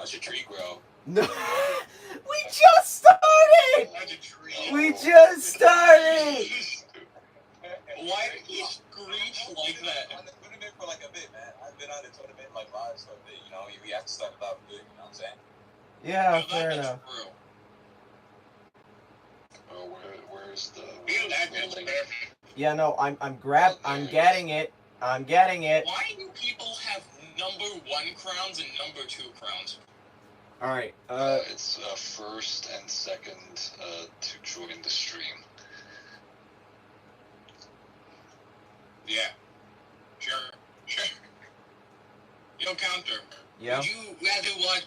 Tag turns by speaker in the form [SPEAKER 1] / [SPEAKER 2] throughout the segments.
[SPEAKER 1] Watch a tree grow.
[SPEAKER 2] No. We just started!
[SPEAKER 1] Watch a tree.
[SPEAKER 2] We just started!
[SPEAKER 1] Why did he screech like that?
[SPEAKER 3] On the tournament for like a bit, man. I've been on the tournament like live, so a bit, you know, we have to start it off good, you know what I'm saying?
[SPEAKER 2] Yeah,
[SPEAKER 1] Well,
[SPEAKER 2] fair
[SPEAKER 1] that is
[SPEAKER 2] enough.
[SPEAKER 1] true.
[SPEAKER 4] Oh, where's the...
[SPEAKER 1] Feel that is
[SPEAKER 4] building?
[SPEAKER 1] perfect.
[SPEAKER 2] Yeah, no, I'm getting it. I'm getting it.
[SPEAKER 1] Why do people have number 1 crowns and number 2 crowns?
[SPEAKER 2] Alright,
[SPEAKER 4] It's first and second to join the stream.
[SPEAKER 1] Yeah. Sure. Yo, Counter.
[SPEAKER 2] yeah.
[SPEAKER 1] Would you rather watch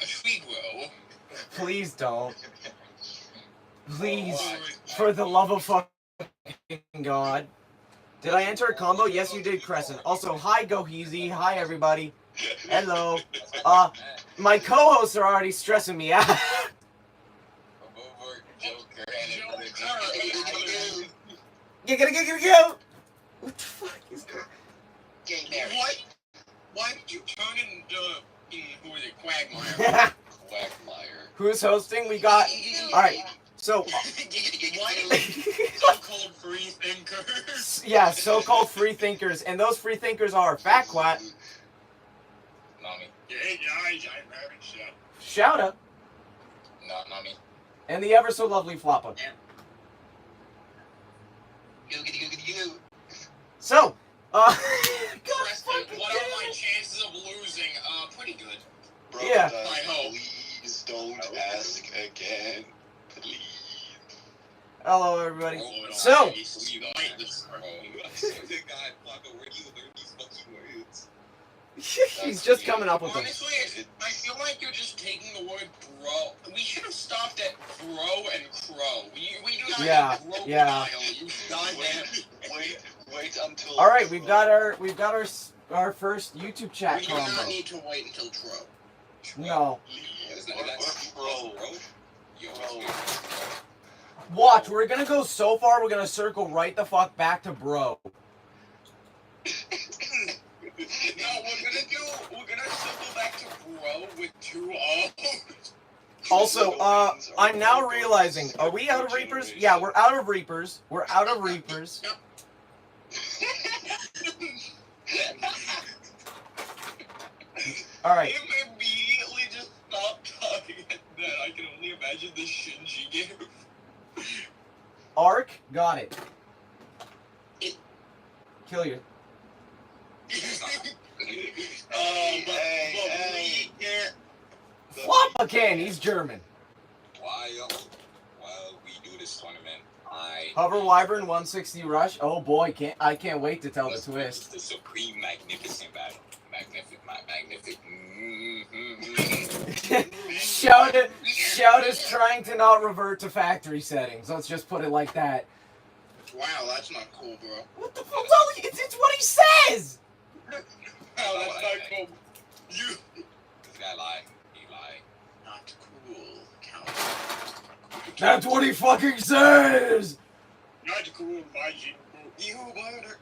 [SPEAKER 1] a tree grow?
[SPEAKER 2] Please don't. Please,
[SPEAKER 1] Why?
[SPEAKER 2] for the love of fucking God. Did I enter a combo? Yes, you did, Crescent. Also, hi, Goheezy. Hi, everybody. Hello. My co-hosts are already stressing me out.
[SPEAKER 3] Over Joker and
[SPEAKER 1] Joker.
[SPEAKER 2] Go. What the fuck is going
[SPEAKER 1] Why did you turn who was it, Quagmire?
[SPEAKER 2] on?
[SPEAKER 4] Quagmire.
[SPEAKER 2] Who's hosting? We got... Alright, so...
[SPEAKER 1] Why so-called free thinkers?
[SPEAKER 2] Yeah, so-called free thinkers. And those free thinkers are Fat Quat,
[SPEAKER 3] Not me.
[SPEAKER 1] Hey guys, I'm having shit.
[SPEAKER 2] Shouta,
[SPEAKER 3] Not me.
[SPEAKER 2] and the ever so lovely Floppa.
[SPEAKER 1] You.
[SPEAKER 2] So,
[SPEAKER 1] Preston, what are my chances of losing? Pretty good.
[SPEAKER 2] Yeah.
[SPEAKER 1] I hope.
[SPEAKER 4] Please don't ask again. Please.
[SPEAKER 2] hello everybody.
[SPEAKER 1] Oh,
[SPEAKER 2] So-
[SPEAKER 1] you might listen.
[SPEAKER 3] God, Flocko, where do you learn these fucking words?
[SPEAKER 2] He's just coming up with them.
[SPEAKER 1] Honestly, I feel like you're just taking the word bro. We should have stopped at bro and crow. We do not
[SPEAKER 2] Yeah,
[SPEAKER 1] have bro
[SPEAKER 2] yeah.
[SPEAKER 1] style, you goddamn.
[SPEAKER 4] Wait until...
[SPEAKER 2] All right, we've got our first YouTube chat
[SPEAKER 1] We do not
[SPEAKER 2] combo.
[SPEAKER 1] need to wait until tro.
[SPEAKER 2] No.
[SPEAKER 3] That's
[SPEAKER 4] Bro.
[SPEAKER 3] Yo,
[SPEAKER 2] Watch, we're gonna go so far, we're gonna circle right the fuck back to bro.
[SPEAKER 1] No, we're gonna circle back to bro with 2 O's.
[SPEAKER 2] Also, I'm now realizing, are we out of Reapers? Yeah, we're out of Reapers. We're out of Reapers. Alright,
[SPEAKER 1] Him immediately just stopped talking at that. I can only imagine the Shinji game.
[SPEAKER 2] Arc, got it. Kill you.
[SPEAKER 4] Hey.
[SPEAKER 1] We can't.
[SPEAKER 2] Floppa can, he's German.
[SPEAKER 3] while we do this tournament,
[SPEAKER 2] Hover Wyvern 160 rush. Oh boy, I can't wait to tell the
[SPEAKER 3] let's
[SPEAKER 2] twist.
[SPEAKER 3] the supreme magnificent battle. Magnificent.
[SPEAKER 2] Shout is trying to not revert to factory settings. Let's just put it like that.
[SPEAKER 1] Wow, that's not cool, bro.
[SPEAKER 2] What the fuck? It's what he says!
[SPEAKER 1] Wow, that's not cool. You.
[SPEAKER 3] This guy lied. He lied.
[SPEAKER 1] Not cool, Count.
[SPEAKER 2] That's what he fucking says!
[SPEAKER 1] Not cool, Majin. You murder.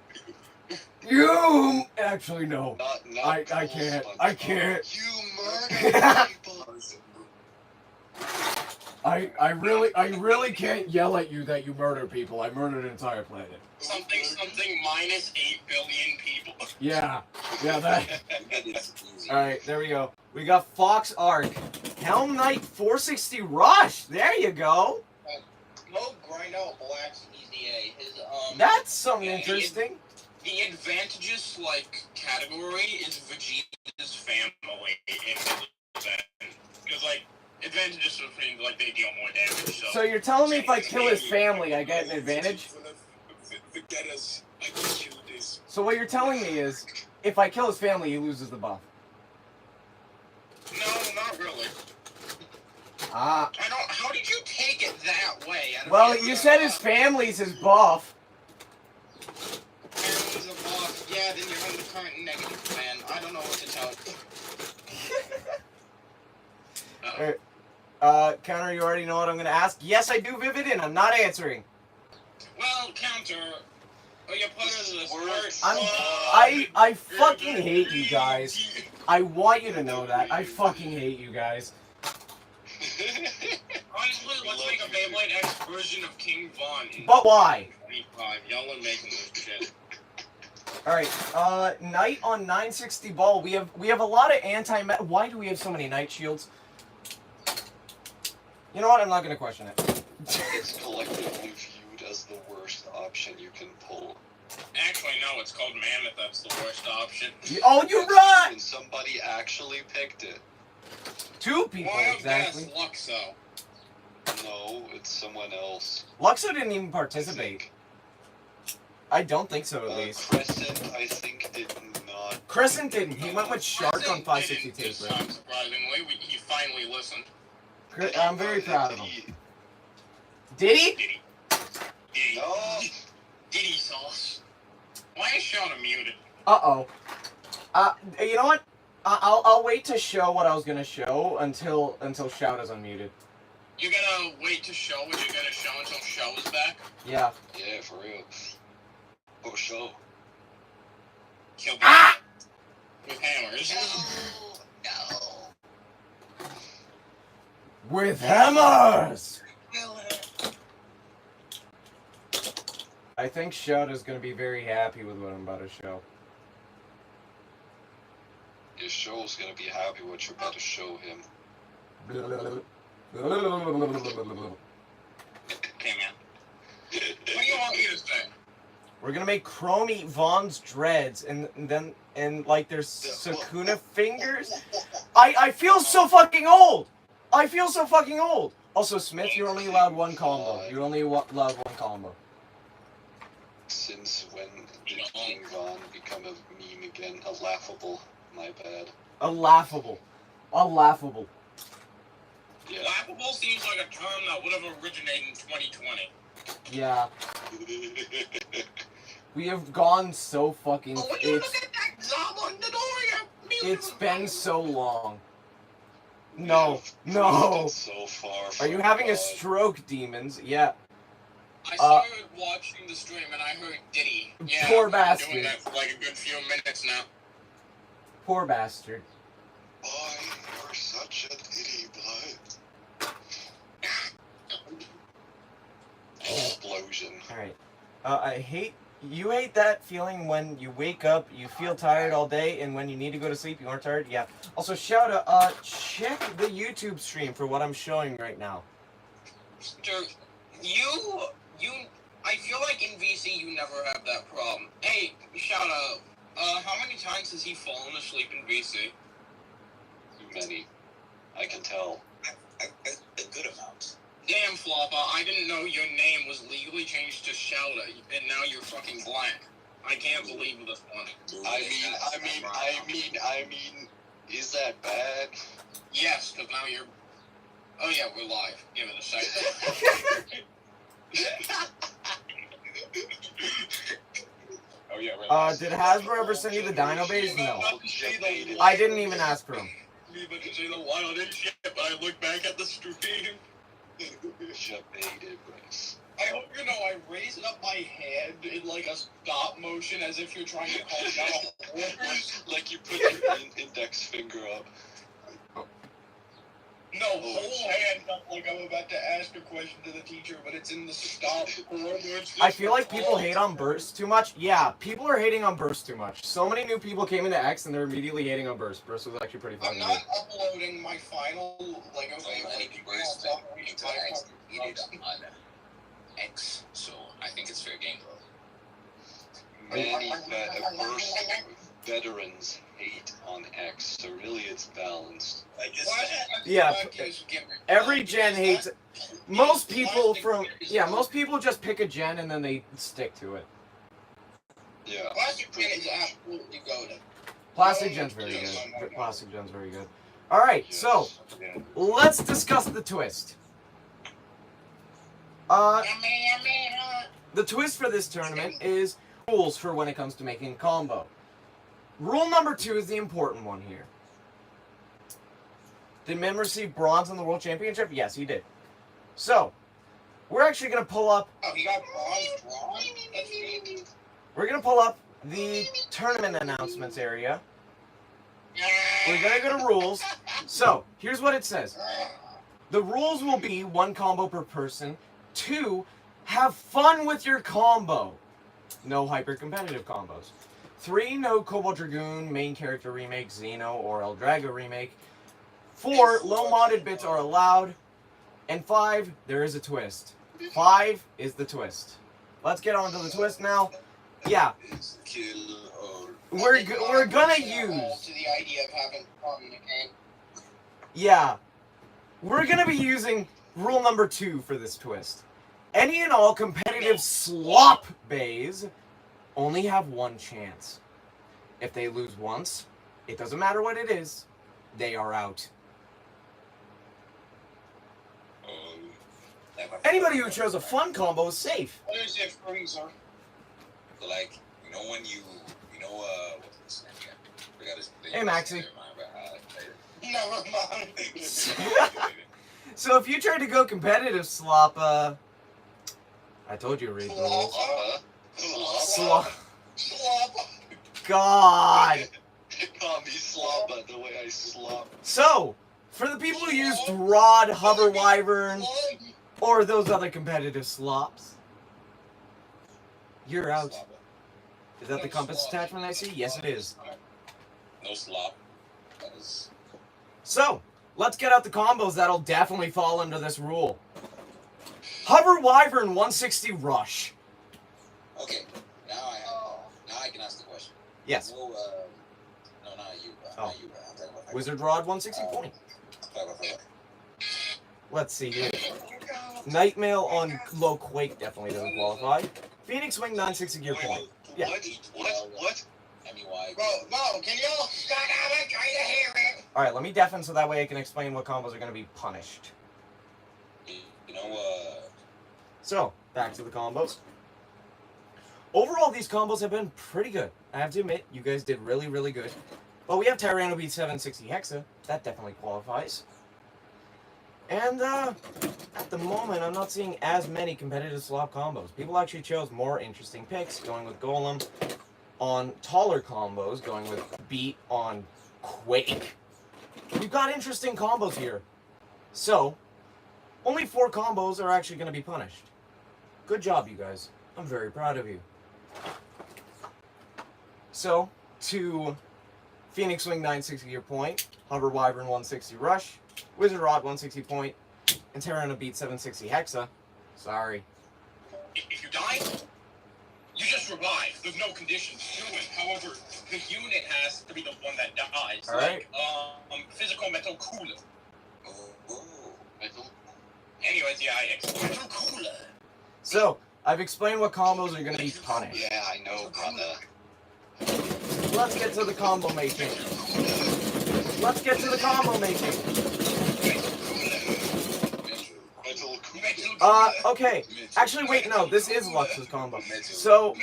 [SPEAKER 2] You... Actually, no.
[SPEAKER 4] Not
[SPEAKER 2] I
[SPEAKER 4] cool,
[SPEAKER 2] can't.
[SPEAKER 4] SpongeBob.
[SPEAKER 2] I can't.
[SPEAKER 4] You murder people.
[SPEAKER 2] I really can't yell at you that you murder people. I murdered an entire planet.
[SPEAKER 1] Something minus 8 billion people.
[SPEAKER 2] Yeah. Yeah, that...
[SPEAKER 3] That is easy.
[SPEAKER 2] Alright, there we go. We got Fox Arc. Helm Knight 460 Rush! There you go!
[SPEAKER 1] Go grind out Black's EZA. His,
[SPEAKER 2] That's something
[SPEAKER 1] yeah,
[SPEAKER 2] interesting.
[SPEAKER 1] The advantageous, category is Vegeta's family in his event. Because, advantageous means, they deal more damage, so...
[SPEAKER 2] So you're telling me if I kill his family, I get an advantage?
[SPEAKER 3] Vegettas, I can kill this.
[SPEAKER 2] So what you're telling me is, if I kill his family, he loses the buff.
[SPEAKER 1] No, not really.
[SPEAKER 2] Ah.
[SPEAKER 1] How did you take it that way?
[SPEAKER 2] Well, you said his family's his buff.
[SPEAKER 1] Family's a boss. Yeah, then you're on the current negative plan. I don't know what to tell you.
[SPEAKER 2] Counter, you already know what I'm gonna ask? Yes, I do, Vivid, and I'm not answering.
[SPEAKER 1] Well, Counter, are you part of the sport?
[SPEAKER 2] I fucking hate you guys. I want you to know that. I fucking hate you guys.
[SPEAKER 1] Honestly, let's make a Beyblade X version of King Von.
[SPEAKER 2] But why?
[SPEAKER 1] 25. Y'all are making this shit.
[SPEAKER 2] Alright, Knight on 960 ball. We have a lot of anti-met. Why do we have so many Knight shields? You know what? I'm not gonna question it.
[SPEAKER 4] It's collectively viewed as the worst option you can pull.
[SPEAKER 1] Actually, no, it's called Mammoth. That's the worst option.
[SPEAKER 2] Oh, you're right!
[SPEAKER 4] And somebody actually picked it.
[SPEAKER 2] Two people,
[SPEAKER 1] Wild
[SPEAKER 2] exactly.
[SPEAKER 1] guess, Luxo.
[SPEAKER 4] No, it's someone else.
[SPEAKER 2] Luxo didn't even participate. I don't think so, at least.
[SPEAKER 4] Crescent, I think, did not.
[SPEAKER 2] Crescent didn't. He went with Shark on 560
[SPEAKER 1] This
[SPEAKER 2] taper.
[SPEAKER 1] time, surprisingly, he finally listened.
[SPEAKER 2] I'm very proud of him. Did he?
[SPEAKER 1] Diddy. Diddy.
[SPEAKER 4] No.
[SPEAKER 1] Diddy sauce. Why is Shauna muted?
[SPEAKER 2] Uh-oh. You know what? I'll wait to show what I was gonna show until Shout is unmuted.
[SPEAKER 1] You're gonna wait to show what you're gonna show until Show is back?
[SPEAKER 2] Yeah.
[SPEAKER 4] Yeah, for real. Oh, show.
[SPEAKER 1] Kill with hammers.
[SPEAKER 4] No.
[SPEAKER 2] With hammers! I think Shout is gonna be very happy with what I'm about to show.
[SPEAKER 4] Your show's gonna be happy what you're about to show him.
[SPEAKER 1] Okay, man. What do you want me to say?
[SPEAKER 2] We're gonna make Chromie Vaughn's dreads and like there's Sakuna fingers. I feel so fucking old! I feel so fucking old! Also, Smith, you're only allowed one combo. You're only allowed one combo.
[SPEAKER 4] Since when did King Von become a meme again? A laughable. My bad.
[SPEAKER 2] A laughable.
[SPEAKER 4] Yeah.
[SPEAKER 1] Laughable seems like a term that would have originated in 2020.
[SPEAKER 2] Yeah. We have gone so fucking.
[SPEAKER 1] Oh, will you look at that knob on the door?
[SPEAKER 2] It's been so long.
[SPEAKER 4] We
[SPEAKER 2] No,
[SPEAKER 4] have
[SPEAKER 2] no.
[SPEAKER 4] drifted So far
[SPEAKER 2] Are you
[SPEAKER 4] from
[SPEAKER 2] having a
[SPEAKER 4] God.
[SPEAKER 2] stroke, demons? Yeah.
[SPEAKER 1] I started watching the stream and I heard Diddy. Yeah,
[SPEAKER 2] Poor
[SPEAKER 1] I've been
[SPEAKER 2] bastard.
[SPEAKER 1] doing that for like a good few minutes now.
[SPEAKER 2] Poor bastard.
[SPEAKER 4] Boy, you're such a ditty butt. Explosion.
[SPEAKER 2] Alright. You hate that feeling when you wake up, you feel tired all day, and when you need to go to sleep, you aren't tired? Yeah. Also, shout out, check the YouTube stream for what I'm showing right now.
[SPEAKER 1] Dude, I feel like in VC you never have that problem. Hey, shout out, how many times has he fallen asleep in VC?
[SPEAKER 4] Too many. I can tell.
[SPEAKER 3] A good amount.
[SPEAKER 1] Damn, Floppa, I didn't know your name was legally changed to Shouta, and now you're fucking black. I can't believe this one.
[SPEAKER 4] I mean, is that bad?
[SPEAKER 1] Yes, because now you're... Oh yeah, we're live. Give it a second.
[SPEAKER 3] Oh yeah, right.
[SPEAKER 2] Did Hasbro ever send you the Dino Bays? No. I didn't even ask for them.
[SPEAKER 1] Me about to say the wild and shit, but I look back at the stream.
[SPEAKER 4] Jabated, Bryce.
[SPEAKER 1] I hope you know I raised up my hand in like a stop motion as if you're trying to call down a horse.
[SPEAKER 4] Like you put your index finger up.
[SPEAKER 1] No, whole hand up like I'm about to ask a question to the teacher, but it's in the stop forward.
[SPEAKER 2] I feel like people hate on Burst too much. Yeah, people are hating on Burst too much. So many new people came into X and they're immediately hating on Burst. Burst was actually pretty
[SPEAKER 1] I'm
[SPEAKER 2] fun.
[SPEAKER 1] not uploading my final Lego
[SPEAKER 3] Many people into executed on X, so I think it's fair game.
[SPEAKER 4] Many Burst veterans hate on X, so really it's balanced.
[SPEAKER 2] Yeah, every gen hates. Most people just pick a gen and then they stick to it.
[SPEAKER 4] Yeah.
[SPEAKER 1] Plastic Gen is absolutely goated.
[SPEAKER 2] Plastic gen's very good. Plastic gen's very good. Alright, so let's discuss the twist. The twist for this tournament is rules for when it comes to making a combo. Rule number 2 is the important one here. Did Mim receive bronze in the World Championship? Yes, he did. So, we're actually going to pull up...
[SPEAKER 1] Oh, he got bronze?
[SPEAKER 2] We're going to pull up the tournament announcements area. We're gonna go to rules. So, here's what it says. The rules will be 1 combo per person. 2, have fun with your combo. No hyper-competitive combos. 3, no Cobalt Dragoon, main character remake, Xeno, or El Drago remake. 4, low modded bits are allowed. And 5, there is a twist. 5 is the twist. Let's get on to the twist now. Yeah, we're gonna use...
[SPEAKER 1] To the idea of having fun in the game.
[SPEAKER 2] Yeah, we're gonna be using rule number 2 for this twist. Any and all competitive slop bays only have 1 chance. If they lose once, it doesn't matter what it is, they are out. Anybody who chose a fun combo is safe.
[SPEAKER 1] What is it, freezer?
[SPEAKER 3] So like, when you what's this name again? Forgot his name.
[SPEAKER 2] Hey, Maxie.
[SPEAKER 1] Never mind.
[SPEAKER 2] So if you tried to go competitive slop, I told you to read the rules. Slop. God.
[SPEAKER 4] Call me sloppa the way I slop.
[SPEAKER 2] So, for the people who used Rod, Hover Wyvern, or those other competitive slops, you're out. Is that the compass attachment I see? Yes, it is.
[SPEAKER 3] No slop. That is...
[SPEAKER 2] So, let's get out the combos that'll definitely fall under this rule. Hover Wyvern 160 Rush.
[SPEAKER 3] Okay, now I can ask the question.
[SPEAKER 2] Yes.
[SPEAKER 3] Well, no, not you.
[SPEAKER 2] Oh.
[SPEAKER 3] Not you, bro. I'm talking about
[SPEAKER 2] Wizard Rod 160 point.
[SPEAKER 3] I'm talking about
[SPEAKER 2] Let's see here. Nightmail on Low Quake definitely doesn't qualify. Phoenix Wing 960 gear point. Yeah.
[SPEAKER 4] What?
[SPEAKER 3] M-E-Y.
[SPEAKER 1] Bro, can y'all shut up? I'm trying to hear it.
[SPEAKER 2] Alright, let me deafen so that way I can explain what combos are going to be punished. So, back to the combos. Overall, these combos have been pretty good. I have to admit, you guys did really, really good. But we have Tyranno beat 760 Hexa. That definitely qualifies. And, at the moment, I'm not seeing as many competitive slop combos. People actually chose more interesting picks, going with Golem on taller combos, going with Beat on Quake. We've got interesting combos here. So, only 4 combos are actually going to be punished. Good job, you guys. I'm very proud of you. So, to Phoenix Wing 960 gear point, Hover Wyvern 160 Rush, Wizard Rod 160 point, and Tyranno beat 760 Hexa. Sorry.
[SPEAKER 1] If you die, you just revive. There's no conditions to it. However, the unit has to be the one that dies.
[SPEAKER 2] All right.
[SPEAKER 1] Like, physical metal cooler.
[SPEAKER 4] Metal?
[SPEAKER 1] Anyways, yeah, metal cooler.
[SPEAKER 2] So, I've explained what combos are going to be punished.
[SPEAKER 4] Yeah, I know, brother.
[SPEAKER 2] Let's get to the combo making. Let's get to the combo making.
[SPEAKER 4] Metal cooler.
[SPEAKER 2] Okay. Actually, wait, no, this is Lux's combo. So,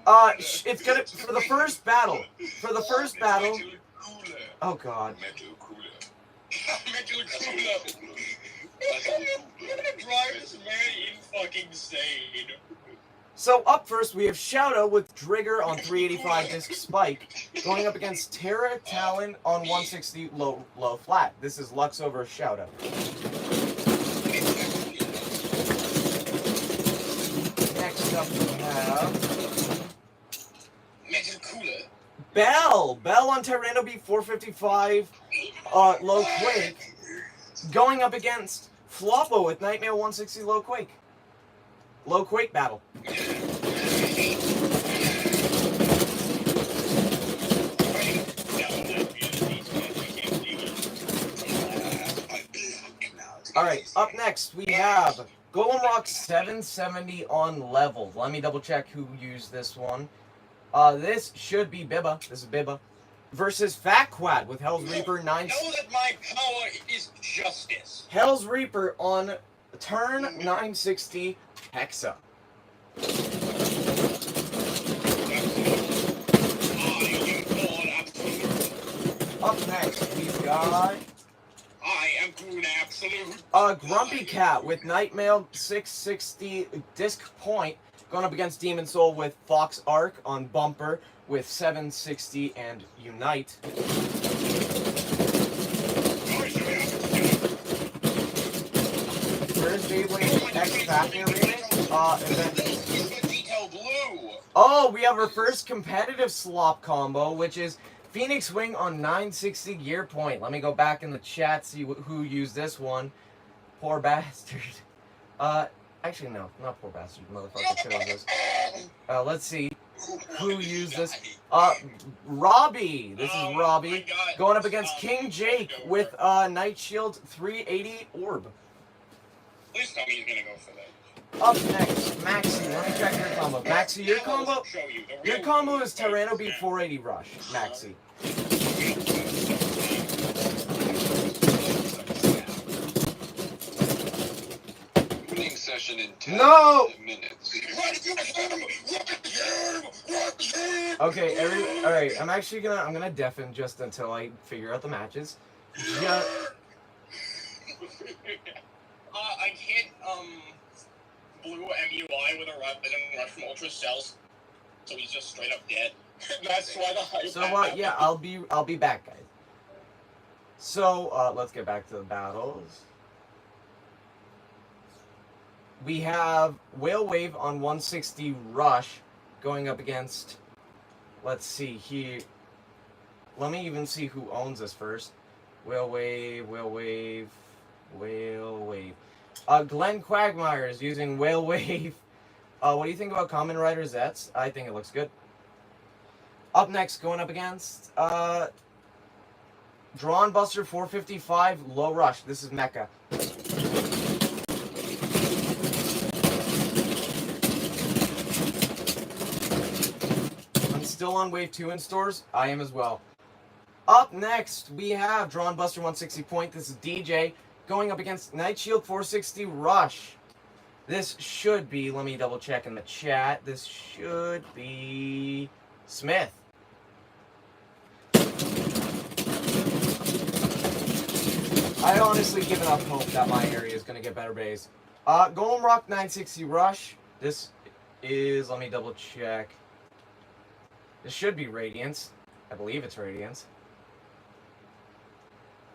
[SPEAKER 2] it's gonna, for the first battle, oh god.
[SPEAKER 3] Metal cooler.
[SPEAKER 1] Metal cooler. You're gonna drive this man insane.
[SPEAKER 2] So up first we have Shadow with Drigger on 385 disc spike, going up against Terra Talon on 160 low flat. This is Lux over Shadow. Next up we have
[SPEAKER 1] Metal cooler.
[SPEAKER 2] Bell on Tyranno beat 455 low quake, going up against Floppo with Nightmare 160 low quake. Low quake battle. Alright, up next we have Golem Rock 770 on level. Let me double check who used this one. This should be Bibba. This is Bibba. Versus Fat Quad with Hell's Reaper 9...
[SPEAKER 1] Know that my power is justice.
[SPEAKER 2] Hell's Reaper on turn 960 Hexa. Up next, we've got
[SPEAKER 1] I am Goon Absolute.
[SPEAKER 2] Grumpy Cat with Nightmail 660 disc point, going up against Demon Soul with Fox Arc on bumper with 760 and Unite. Beyblade X Fafnir remix. And then,
[SPEAKER 1] It's detail blue.
[SPEAKER 2] oh, we have our first competitive slop combo, which is Phoenix Wing on 960 gear point. Let me go back in the chat, see who used this one. Poor bastard. Actually, no, not poor bastard. Motherfucker chose this. Let's see who used this. Robbie. This is Robbie going up against King Jake with Night Shield 380 Orb.
[SPEAKER 1] Please tell me he's gonna go for that.
[SPEAKER 2] Up next, Maxi. Let me check your combo. Maxi, your combo is Tyranno Beat 480 Rush. Maxi.
[SPEAKER 4] Winning session in 10 minutes.
[SPEAKER 2] Okay, alright, I'm gonna deafen just until I figure out the matches. Yeah.
[SPEAKER 1] I hit blue MUI with a rush from Ultra Cells, so he's just straight up dead. That's why the hype.
[SPEAKER 2] So yeah, I'll be back, guys. So let's get back to the battles. We have Whale Wave on 160 Rush going up against, let's see here. Let me even see who owns this first. Whale Wave. Glenn Quagmire is using Whale Wave. What do you think about Kamen Rider Zets? I think it looks good. Up next, going up against Drawn Buster 455 Low Rush. This is Mecha. I'm still on Wave 2 in stores. I am as well. Up next, we have Drawn Buster 160 Point. This is DJ going up against Night Shield 460 Rush. This should be, let me double check in the chat. This should be Smith. I honestly given up hope that my area is going to get better bays. Golem Rock 960 Rush. This is, let me double check. This should be Radiance. I believe it's Radiance.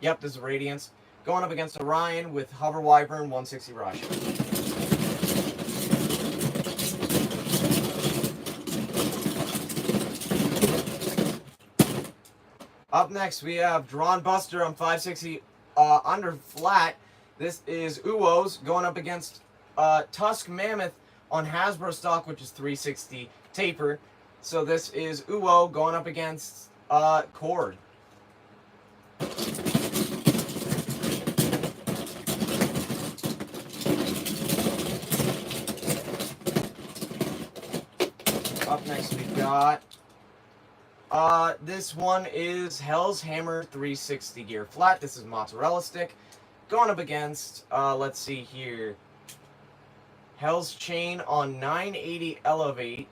[SPEAKER 2] Yep, this is Radiance. Going up against Orion with Hover Wyvern 160 Rush. Up next, we have Drawn Buster on 560 under flat. This is Uos going up against Tusk Mammoth on Hasbro stock, which is 360 taper. So this is Uo going up against Cord. Up next we got this one is Hell's Hammer 360 gear flat. This is Mozzarella Stick going up against let's see here, Hell's Chain on 980 Elevate.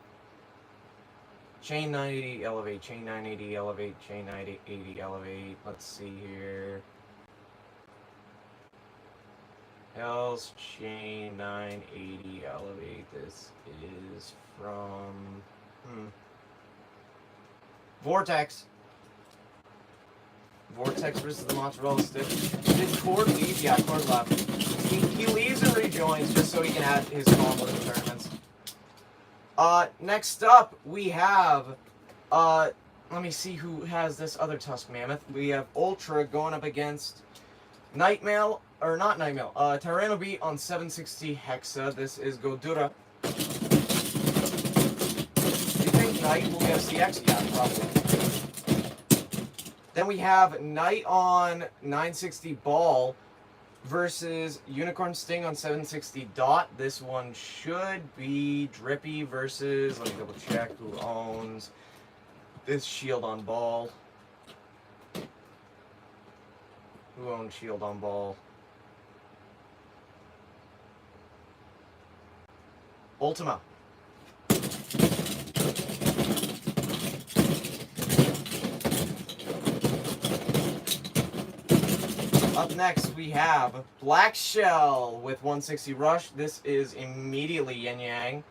[SPEAKER 2] Chain 980 Elevate, Chain 980 Elevate, Chain 980 Elevate. Let's see here. Hell's Chain 980 Elevate. This is from Vortex. Vortex versus the Mozzarella Stick. Did Cord leave? Yeah, Cord left. He leaves and rejoins just so he can add his combo to the tournaments. Next up, we have, let me see who has this other Tusk Mammoth. We have Ultra going up against Nightmail, or not Nightmail, Tyranno Beat on 760 Hexa. This is Godura. Do you think Knight will get a CX? Yeah, probably. Then we have Knight on 960 Ball versus Unicorn Sting on 760 Dot. This one should be Drippy versus, let me double check who owns this Shield on Ball. Who owns Shield on Ball? Ultima. Up next, we have Black Shell with 160 Rush. This is immediately Yin Yang.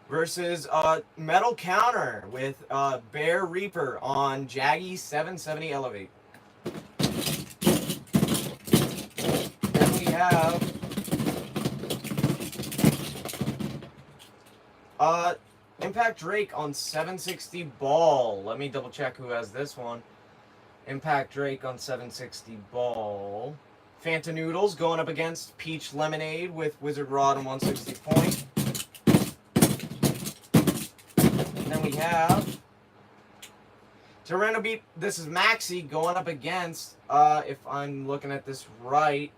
[SPEAKER 2] Versus Metal Counter with Bear Reaper on Jaggy 770 Elevate. have Impact Drake on 760 ball. Let me double check who has this one. Impact Drake on 760 ball. Fanta Noodles going up against Peach Lemonade with Wizard Rod on 160 point. And then we have Tyranno Beat. This is Maxi going up against, if I'm looking at this right,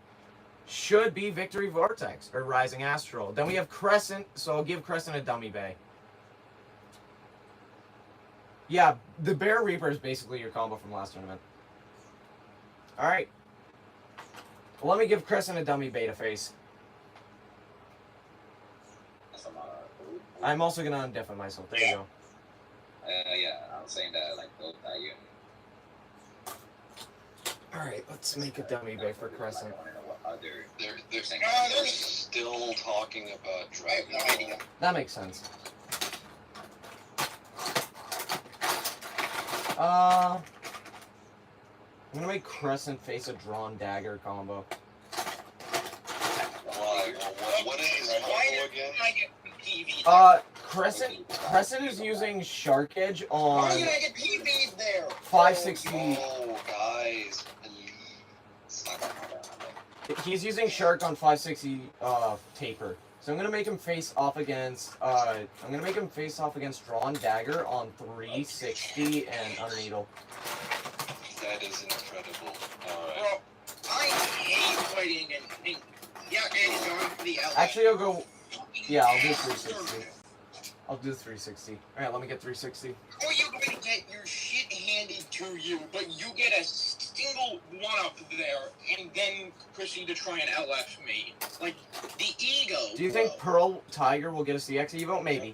[SPEAKER 2] should be Victory Vortex or Rising Astral. Then we have Crescent, so I'll give Crescent a dummy bay. Yeah, the Bear Reaper is basically your combo from last tournament. Alright. Well, let me give Crescent a dummy beta face. I'm also gonna undeafen myself. There you go.
[SPEAKER 3] Yeah, I'm saying that like both you.
[SPEAKER 2] Alright, let's make a dummy bay for Crescent.
[SPEAKER 4] They're still talking about Dragon Ball.
[SPEAKER 2] That makes sense. I'm gonna make Crescent face a Drawn Dagger combo.
[SPEAKER 4] Why? What is his combo again?
[SPEAKER 2] Crescent is using Shark Edge on
[SPEAKER 1] Why did I get PB'd there?
[SPEAKER 2] 560.
[SPEAKER 4] Oh, guys, please.
[SPEAKER 2] He's using Shark on 560 Taper. So I'm gonna make him face off against Drawn Dagger on 360 and Underneedle.
[SPEAKER 4] That is incredible. Alright.
[SPEAKER 1] Bro, I hate fighting and yeah, and he's going for the L.
[SPEAKER 2] Actually, I'll go. Yeah, I'll do 360. I'll do 360. Alright, let me get 360.
[SPEAKER 1] Or you're going to get your shit handed to you, but you get a single one-up there, and then proceed to try and LF me. Like, the ego,
[SPEAKER 2] Do you think Pearl Tiger will get a CX Evo? Maybe.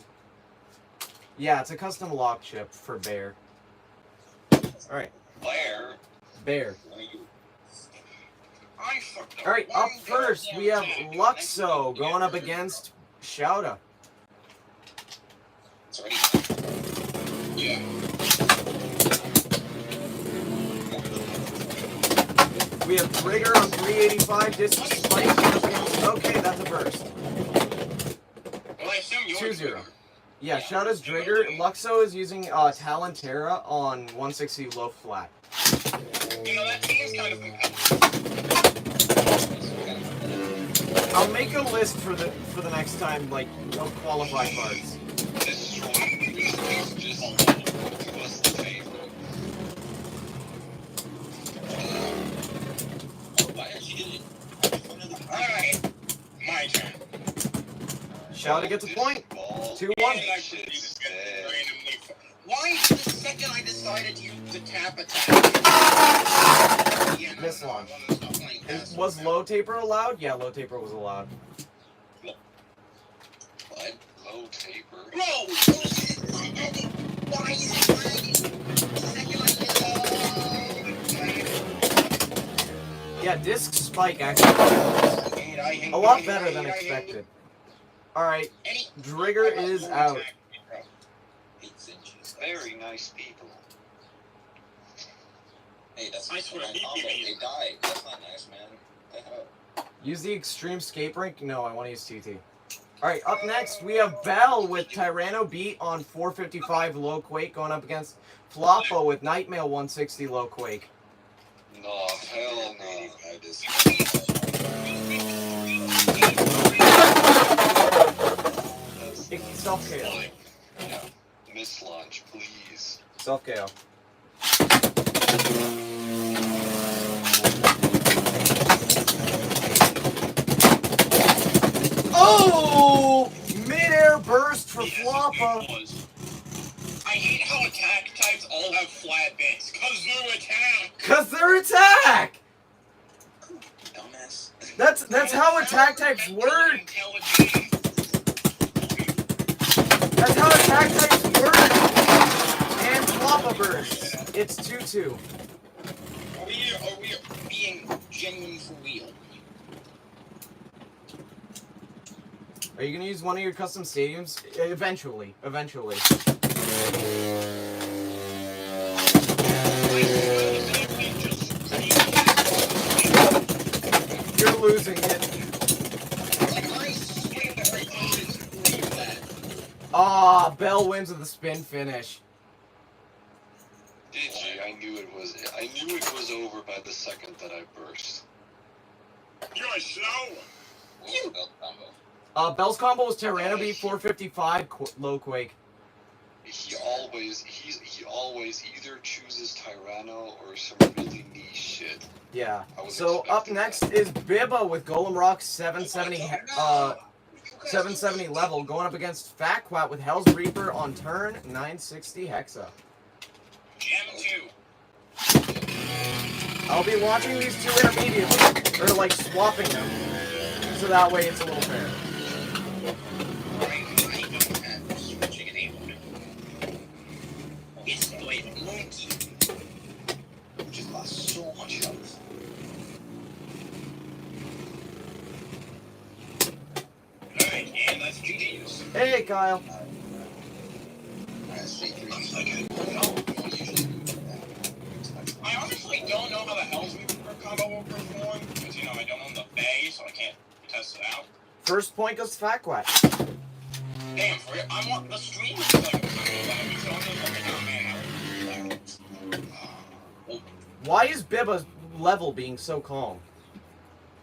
[SPEAKER 2] Yeah, it's a custom lock chip for Bear. Alright. Bear.
[SPEAKER 1] I fucked up.
[SPEAKER 2] Alright, up first, we have Luxo going up against Shouta.
[SPEAKER 3] It's already.
[SPEAKER 1] Yeah.
[SPEAKER 2] We have Trigger on 385, Disc Spike going up against... Okay, that's a burst.
[SPEAKER 1] Well, I assume you're
[SPEAKER 2] 2-0. Yeah, Shouta's Trigger. Luxo is using Talentera on 160 low flat.
[SPEAKER 1] You know, that seems kind of competitive.
[SPEAKER 2] I'll make a list for the next time, like, of qualified cards.
[SPEAKER 4] This one is just do us the favor.
[SPEAKER 3] Why are you doing?
[SPEAKER 1] Alright, my turn.
[SPEAKER 2] Shouta gets a point. 2-1.
[SPEAKER 1] Why the second I decided to use the tap attack?
[SPEAKER 2] Miss launch. Was low taper allowed? Yeah, low taper was allowed.
[SPEAKER 4] What? Low taper?
[SPEAKER 1] Bro, why is it lagging? The second I did
[SPEAKER 2] Yeah, Disc Spike actually was a lot better than expected. Alright, Drigger is out.
[SPEAKER 4] Very nice people.
[SPEAKER 3] Hey, that's
[SPEAKER 1] I swear,
[SPEAKER 3] my combo. They died. That's not nice, man. What the hell?
[SPEAKER 2] Use the Extreme Escape Rink? No, I want to use TT. Alright, up next, we have Bell with Tyranno Beat on 455 Low Quake going up against Floppo with Nightmail 160 Low Quake.
[SPEAKER 4] No, hell no.
[SPEAKER 3] I just.
[SPEAKER 2] Self-KO.
[SPEAKER 4] Yeah. Miss launch, please.
[SPEAKER 2] Self-KO. Oh! Mid-air burst for Floppa.
[SPEAKER 1] I hate how attack types all have flat bits. Kazoo attack!
[SPEAKER 2] Cause they're attack!
[SPEAKER 3] Dumbass.
[SPEAKER 2] That's how attack types work! That's how attack types work! And Floppa burst. It's 2-2.
[SPEAKER 1] Are we being genuine for real?
[SPEAKER 2] Are you gonna use one of your custom stadiums? Eventually. Eventually. You're losing it. Ah, Bell wins with a spin finish.
[SPEAKER 4] GG, I knew it was over by the second that I burst.
[SPEAKER 1] You're slow.
[SPEAKER 3] What was the belt combo?
[SPEAKER 2] Bell's combo was Tyranno beat 455 low quake.
[SPEAKER 4] He always either chooses Tyranno or some really niche shit.
[SPEAKER 2] Yeah.
[SPEAKER 4] I was
[SPEAKER 2] So up
[SPEAKER 4] expecting
[SPEAKER 2] next
[SPEAKER 4] that.
[SPEAKER 2] is Bibba with Golem Rock 770 770 level going up against Fat Quat with Hell's Reaper on turn 960 Hexa.
[SPEAKER 1] Jam 2.
[SPEAKER 2] I'll be watching these two intermediately, or like swapping them, so that way it's a little fair.
[SPEAKER 1] It's the monkey.
[SPEAKER 3] Just lost so much health.
[SPEAKER 1] Alright, and that's GG's.
[SPEAKER 2] Hey, Kyle.
[SPEAKER 1] I honestly don't know how the Hell's Reaper combo will perform, because, I don't own the Bay, so I can't test it out.
[SPEAKER 2] First point goes to Fat Quat.
[SPEAKER 1] Damn, for real, I'm on the stream is like a combo, so I'm just like, oh man,
[SPEAKER 2] Why is Bibba's level being so calm?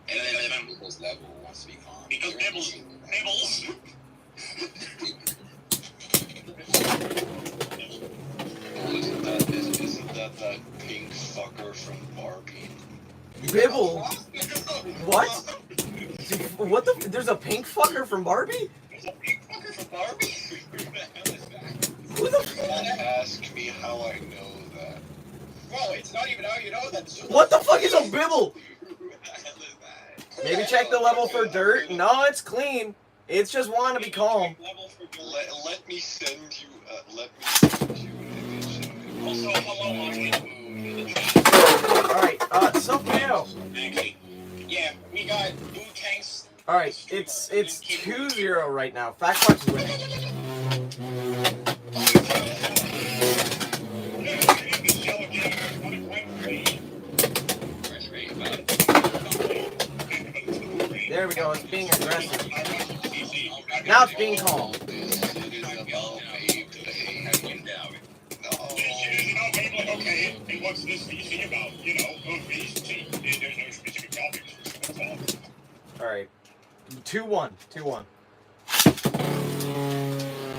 [SPEAKER 1] and then
[SPEAKER 3] People's level wants to be calm.
[SPEAKER 1] because Nibbles.
[SPEAKER 4] Oh, isn't that pink fucker from Barbie?
[SPEAKER 2] Bibble? What? What the? There's a pink fucker from Barbie?
[SPEAKER 1] There's a big fucker for Barbie? Who the hell is that?
[SPEAKER 2] Who the?
[SPEAKER 4] Don't ask me how I know that.
[SPEAKER 1] Bro, it's not even how you know that.
[SPEAKER 2] What the fuck is a Bibble?
[SPEAKER 1] Who the hell is that?
[SPEAKER 2] Maybe check the level for dirt. No, it's clean. It's just wanting to be calm.
[SPEAKER 4] Let me send you an image.
[SPEAKER 1] Also, hello on YouTube.
[SPEAKER 2] Alright, self-KO.
[SPEAKER 1] Actually, yeah, we got Blue Tanks.
[SPEAKER 2] Alright, it's 2-0 right now. Fat Quat's winning. There we go, it's being aggressive. Now it's being calm.
[SPEAKER 1] Okay, and what's this VC about? VC. There's no specific topics. That's all.
[SPEAKER 2] Alright. 2-1. 2-1.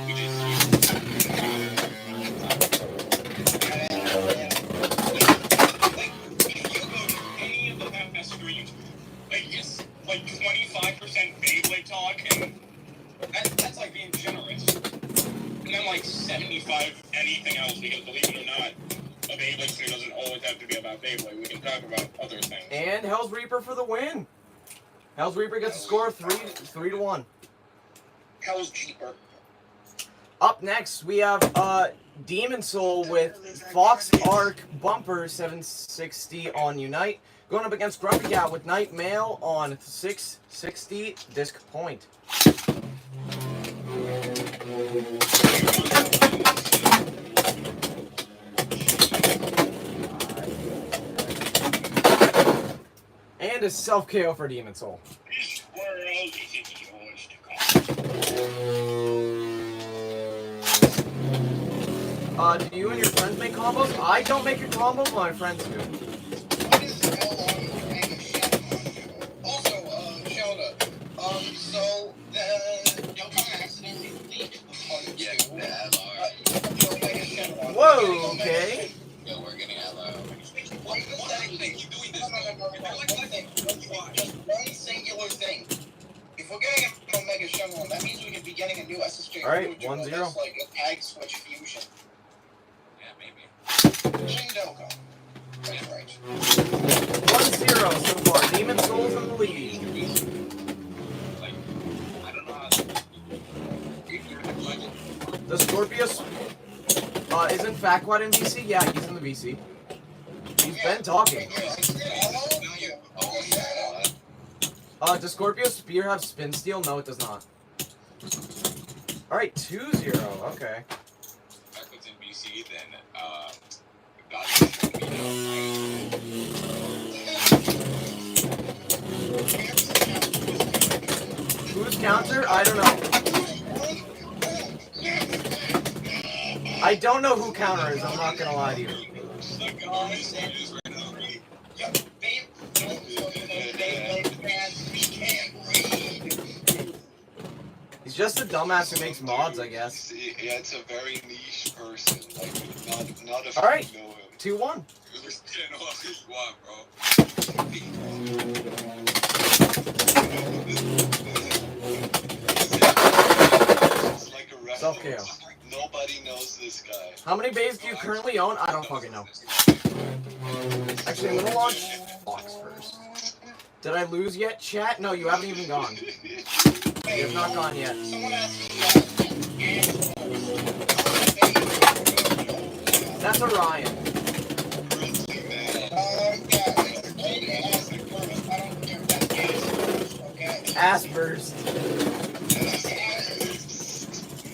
[SPEAKER 1] We just if you go to any of the past streams, it's 25% Beyblade talk, and that's being generous. And then 75 anything else, because believe it or not, a Beyblade stream doesn't always have to be about Beyblade. We can talk about other things.
[SPEAKER 2] And Hell's Reaper for the win. Hell's Reaper gets a score of 3-1.
[SPEAKER 1] Hell's cheaper.
[SPEAKER 2] Up next, we have Demon Soul with Fox Arc Bumper 760 on Unite, going up against Grumpy Cat with Night Mail on 660 Disc Point. And a self KO for Demon Soul.
[SPEAKER 1] This world is yours to call.
[SPEAKER 2] Do you and your friends make combos? I don't make your combos, but my friends do.
[SPEAKER 1] What is the hell on Mega Shadow? Also, Shelda, so the Yokon accidentally leaked on
[SPEAKER 2] Whoa, okay.
[SPEAKER 3] Yo, we're getting hello.
[SPEAKER 1] What is that thing? You doing this? Just one singular thing. If we're getting an Omega Shenron, that means we could be getting a new SSJ.
[SPEAKER 2] Alright,
[SPEAKER 1] Fuji,
[SPEAKER 2] 1-0.
[SPEAKER 1] that's like a tag switch fusion.
[SPEAKER 3] Yeah, maybe.
[SPEAKER 1] Shindoko. That's right.
[SPEAKER 2] 1-0 so far. Demon Soul's in the lead.
[SPEAKER 3] I don't know how
[SPEAKER 2] The Scorpius isn't Fat Quad in VC? Yeah, he's in the VC. He's been talking. Does Scorpio Spear have Spin Steel? No, it does not. Alright, 2-0. Okay.
[SPEAKER 3] If it's in BC, then God
[SPEAKER 2] Who's counter? I don't know. I don't know who Counter is, I'm not gonna lie to you. He's just a dumbass who makes mods, I guess.
[SPEAKER 4] Yeah, it's a very niche person. Like, not if
[SPEAKER 2] Alright.
[SPEAKER 4] you know him.
[SPEAKER 2] 2-1.
[SPEAKER 4] It's like a reference.
[SPEAKER 2] Self-KO.
[SPEAKER 4] Nobody knows this guy.
[SPEAKER 2] How many bays do you currently own? I don't fucking know. Actually, I'm gonna launch Fox first. Did I lose yet, chat? No, you haven't even gone. You have not gone yet. That's Orion. Ass burst.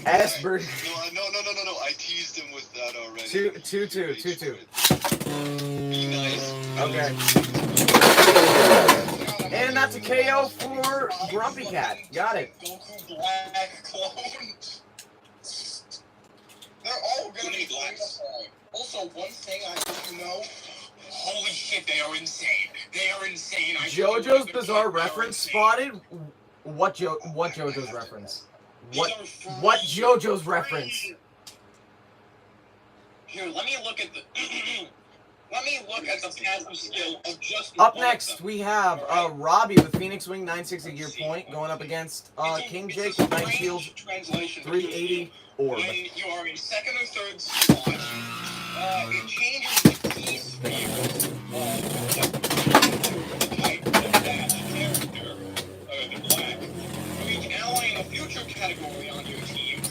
[SPEAKER 2] Ass burst.
[SPEAKER 4] No. I teased him with that already.
[SPEAKER 2] 2-2.
[SPEAKER 4] Be nice.
[SPEAKER 2] Okay. And that's a KO for Grumpy Cat. Got it.
[SPEAKER 1] Goku Black clones. They're all gonna be black. Also, one thing I need to know. Holy shit, they are insane. They are insane.
[SPEAKER 2] JoJo's Bizarre Reference spotted. What JoJo's reference? What JoJo's reference?
[SPEAKER 1] Here, let me look at the. Let me look at the passive skill of just.
[SPEAKER 2] Up next, we have Robbie with Phoenix Wing 960 gear point going up against King Jake with Night Shield 380 Orb.
[SPEAKER 1] When you are in second or third slot, it changes the key sphere the type of that character, the black. For each ally in a future category on your team.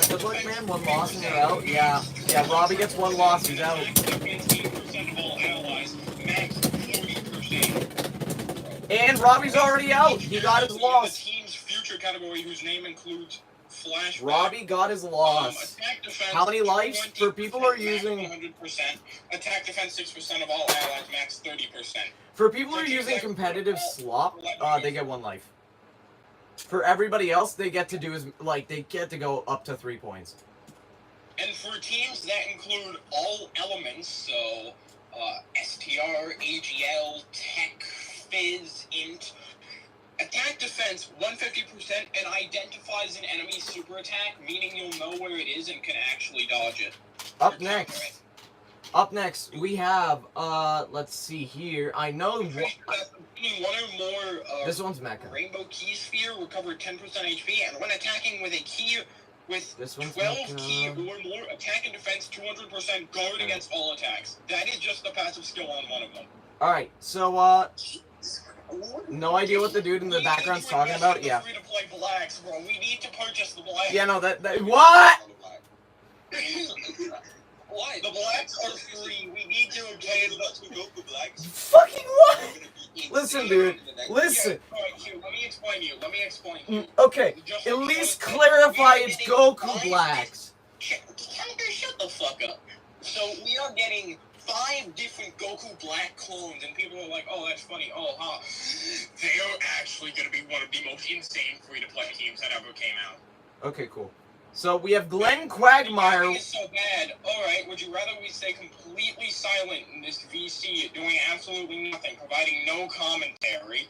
[SPEAKER 2] Good luck, man. One loss and you're out. Yeah, Robbie gets one loss. He's out.
[SPEAKER 1] 15% of all allies, max 40%.
[SPEAKER 2] And Robbie's already out. He got his loss.
[SPEAKER 1] The team's future category whose name includes flashback.
[SPEAKER 2] Robbie got his loss.
[SPEAKER 1] Attack defense,
[SPEAKER 2] How many lives? For people who are
[SPEAKER 1] 20%,
[SPEAKER 2] using...
[SPEAKER 1] 100%. Attack defense 6% of all allies, max 30%.
[SPEAKER 2] For people who are using competitive slop, they get 1 life. For everybody else, they get to do is they get to go up to 3 points.
[SPEAKER 1] And for teams that include all elements, so STR, AGL, Tech, Fizz, Int, attack defense 150% and identifies an enemy super attack, meaning you'll know where it is and can actually dodge it.
[SPEAKER 2] Up next, we have let's see here. I know
[SPEAKER 1] one or more
[SPEAKER 2] this one's Mecha.
[SPEAKER 1] Rainbow Key Sphere recover 10% HP, and when attacking with a key with 12 key or more, attack and defense 200% guard against all attacks. That is just the passive skill on one of them.
[SPEAKER 2] Alright, so no idea what the dude in the background's talking about. Yeah.
[SPEAKER 1] Free to play blacks, bro. We need to purchase the blacks.
[SPEAKER 2] Yeah, no, that what?
[SPEAKER 1] Why? The blacks are free. We need to obtain the blacks.
[SPEAKER 2] Fucking what? Listen, dude. Listen.
[SPEAKER 1] Yeah, alright, Hugh, let me explain to you.
[SPEAKER 2] Okay, at least clarify it's Goku Blacks.
[SPEAKER 1] Shut the fuck up. So we are getting 5 different Goku Black clones, and people are like, oh, that's funny. Oh, huh. They are actually going to be one of the most insane free-to-play teams that ever came out.
[SPEAKER 2] Okay, cool. So we have Glenn Quagmire.
[SPEAKER 1] It's so bad. Alright, would you rather we stay completely silent in this VC, doing absolutely nothing, providing no commentary?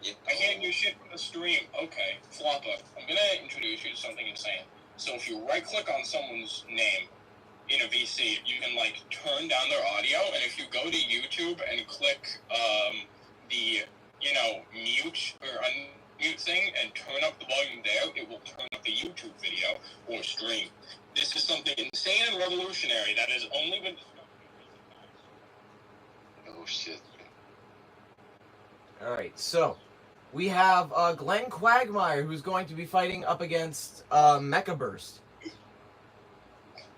[SPEAKER 1] I can't do shit from the stream. Okay, Floppa, I'm gonna introduce you to something insane. So if you right-click on someone's name in a VC, you can, turn down their audio, and if you go to YouTube and click, the, mute, or unmute thing, and turn up the volume there, it will turn up the YouTube video or stream. This is something insane and revolutionary that has only been...
[SPEAKER 4] Oh, shit.
[SPEAKER 2] Alright, so we have Glenn Quagmire, who's going to be fighting up against Mecha Burst.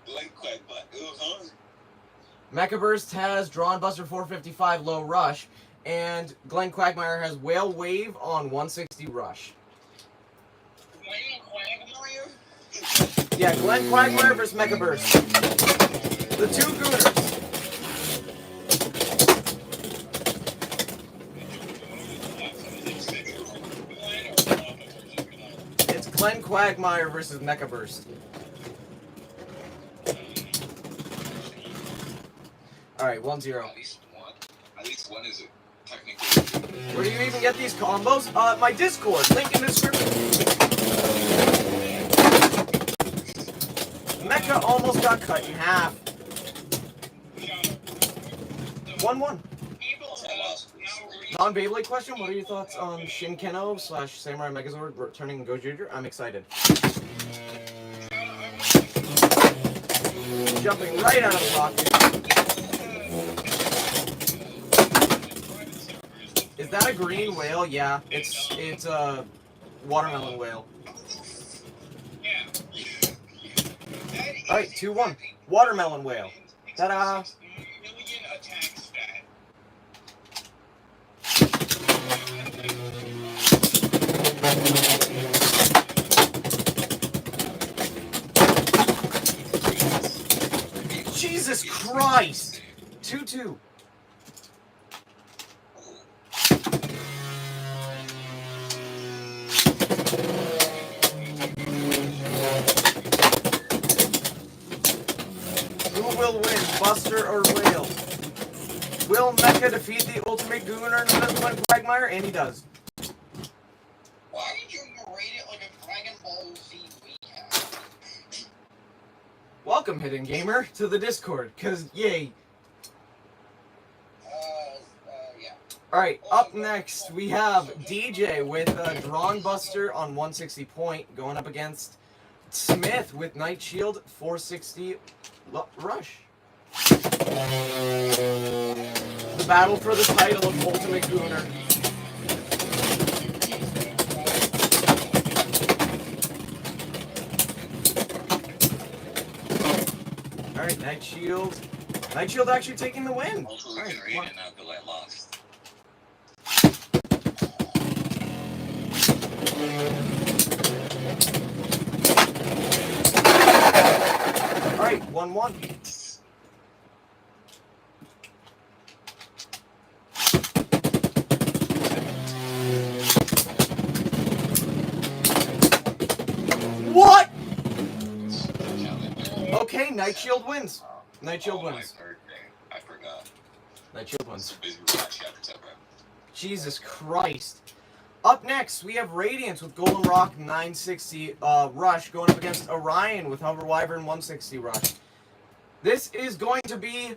[SPEAKER 3] Glenn Quagmire.
[SPEAKER 2] Mecha Burst has Drawn Buster 455 low rush, and Glenn Quagmire has Whale Wave on 160 rush.
[SPEAKER 1] Glenn Quagmire?
[SPEAKER 2] Yeah, Glenn Quagmire versus Mecha Burst. The two Gooners. It's Glenn Quagmire versus Mecha Burst. Alright, 1-0.
[SPEAKER 3] At least one. At least one is technically.
[SPEAKER 2] Where do you even get these combos? My Discord, link in the description. Mecha almost got cut in half. 1-1. Non-Beyblade question, what are your thoughts on Shinkeno / Samurai Megazord returning Gojira? I'm excited. Jumping right out of the pocket. Is that a green whale? Yeah, it's a watermelon whale. Alright, 2-1. Watermelon whale. Ta-da! Jesus Christ! 2-2. Who will win, Buster or Whale? Will Mecha defeat the Ultimate Gooner known as Glenn Quagmire? And he does.
[SPEAKER 3] Why did you rate it like a Dragon Ball Z recap?
[SPEAKER 2] Welcome, Hidden Gamer, to the Discord, cause yay.
[SPEAKER 3] Yeah.
[SPEAKER 2] Alright, up next we have DJ with Drawn Buster on 160 point, going up against Smith with Night Shield 460 Rush. The battle for the title of Ultimate Gooner. Alright, Night Shield. Night Shield actually taking the win.
[SPEAKER 3] Also,
[SPEAKER 2] Alright,
[SPEAKER 3] can read it now because I lost.
[SPEAKER 2] Alright, 1-1. What? Okay, Night Shield wins. Night Shield wins.
[SPEAKER 3] My birthday. I forgot.
[SPEAKER 2] Night Shield
[SPEAKER 3] I was
[SPEAKER 2] wins.
[SPEAKER 3] so busy with that chapter 7.
[SPEAKER 2] Jesus Christ. Up next, we have Radiance with Golden Rock 960 Rush going up against Orion with Hover Wyvern 160 Rush. This is going to be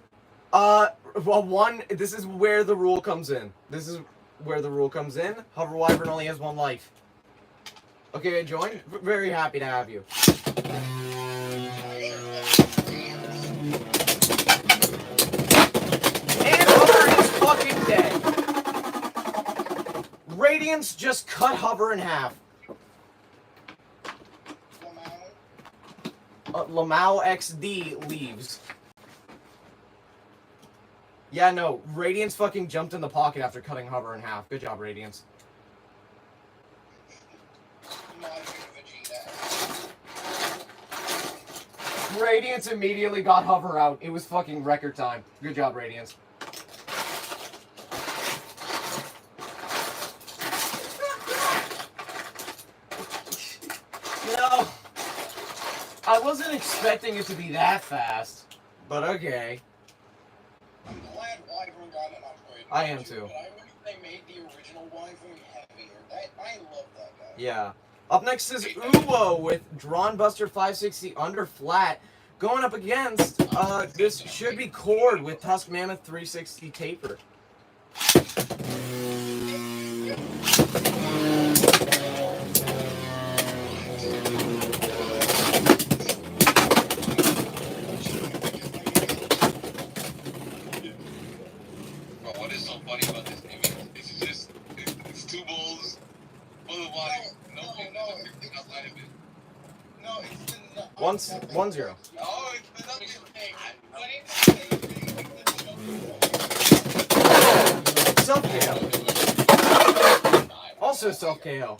[SPEAKER 2] this is where the rule comes in. This is where the rule comes in. Hover Wyvern only has 1 life. Okay, join. Very happy to have you. And Hover is fucking dead. Radiance just cut Hover in half. Lamau XD leaves. Yeah, no. Radiance fucking jumped in the pocket after cutting Hover in half. Good job, Radiance. Radiance immediately got Hover out. It was fucking record time. Good job, Radiance. No. I wasn't expecting it to be that fast. But okay.
[SPEAKER 3] I'm glad Wyvern got an upgrade.
[SPEAKER 2] I am too.
[SPEAKER 3] But I wish they made the original Wyvern heavier. I love that guy.
[SPEAKER 2] Yeah. Up next is Uwo with Drawn Buster 560 under flat. Going up against, this should be Cord with Tusk Mammoth 360 taper.
[SPEAKER 3] Bro, what is so funny about this game? It's just, it's 2 bowls full of water. No, outside of it. No, it's the
[SPEAKER 2] 1-0.
[SPEAKER 3] Oh, it's the nothing.
[SPEAKER 2] Self KO. Also self KO.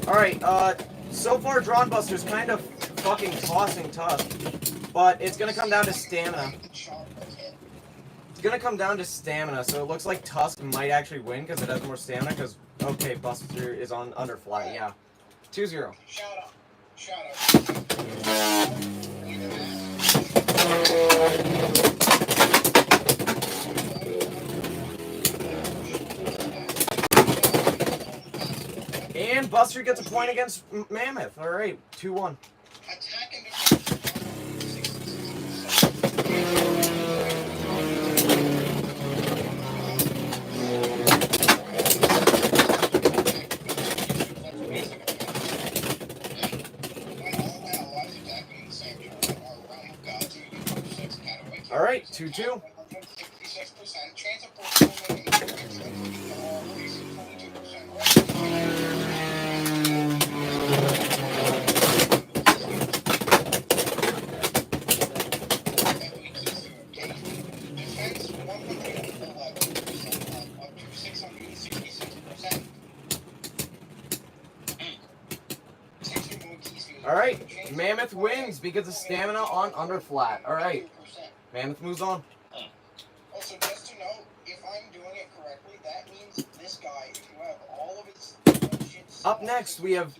[SPEAKER 2] Alright, so far Drawn Buster's kind of fucking tossing Tusk. But it's gonna come down to stamina. gonna come down to stamina, so it looks like Tusk might actually win because it has more stamina. Because okay, Buster is on under flat. Yeah, 2-0.
[SPEAKER 1] Shout out. Shout out.
[SPEAKER 2] And Buster gets a point against Mammoth. All right, 2-1.
[SPEAKER 1] Attack and defense.
[SPEAKER 2] All right, 2-2. All right, Mammoth wins because of stamina on under flat. All right, Mammoth moves on.
[SPEAKER 1] Also, just to note, if I'm doing it correctly, that means this guy, if you have all of his shit.
[SPEAKER 2] Up next, we have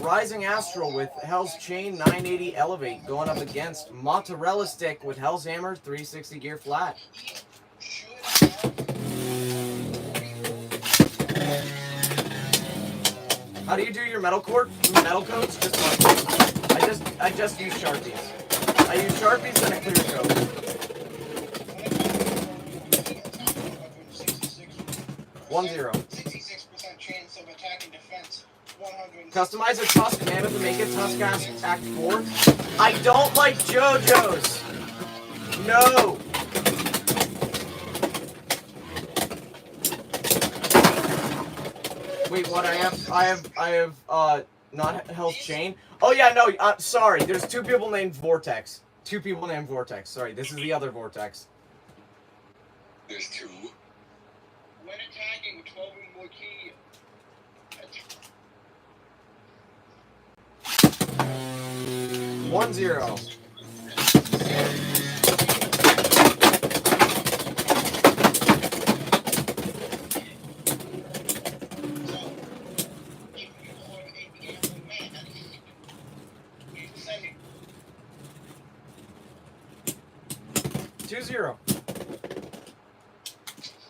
[SPEAKER 2] Rising Astral with Hell's Chain 980 Elevate going up against Mozzarella Stick with Hell's Hammer 360 Gear Flat. How do you do your metal codes? Just like I just use Sharpies. I use Sharpies and a clear code. 1-0.
[SPEAKER 1] 66% chance of attack and defense. 100.
[SPEAKER 2] Customize a Tusk Mammoth to make it Tusk Act 4. I don't like JoJo's. No. Wait, what? I have not Hell's Chain. Oh yeah, no. Sorry. There's two people named Vortex. Sorry, this is the other Vortex.
[SPEAKER 3] There's two.
[SPEAKER 1] When attacking with 12 or more key.
[SPEAKER 2] 1-0.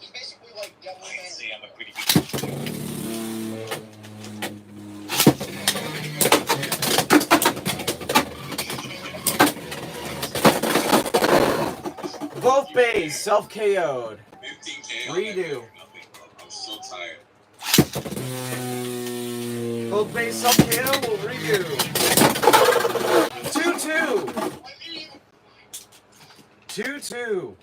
[SPEAKER 1] He's basically like Devil
[SPEAKER 3] I
[SPEAKER 1] Man.
[SPEAKER 3] say I'm a pretty good.
[SPEAKER 2] Both bays self KO'd.
[SPEAKER 3] 15K.
[SPEAKER 2] Redo.
[SPEAKER 3] I'm so tired.
[SPEAKER 2] Both bays self KO will redo. 2-2. 2-2.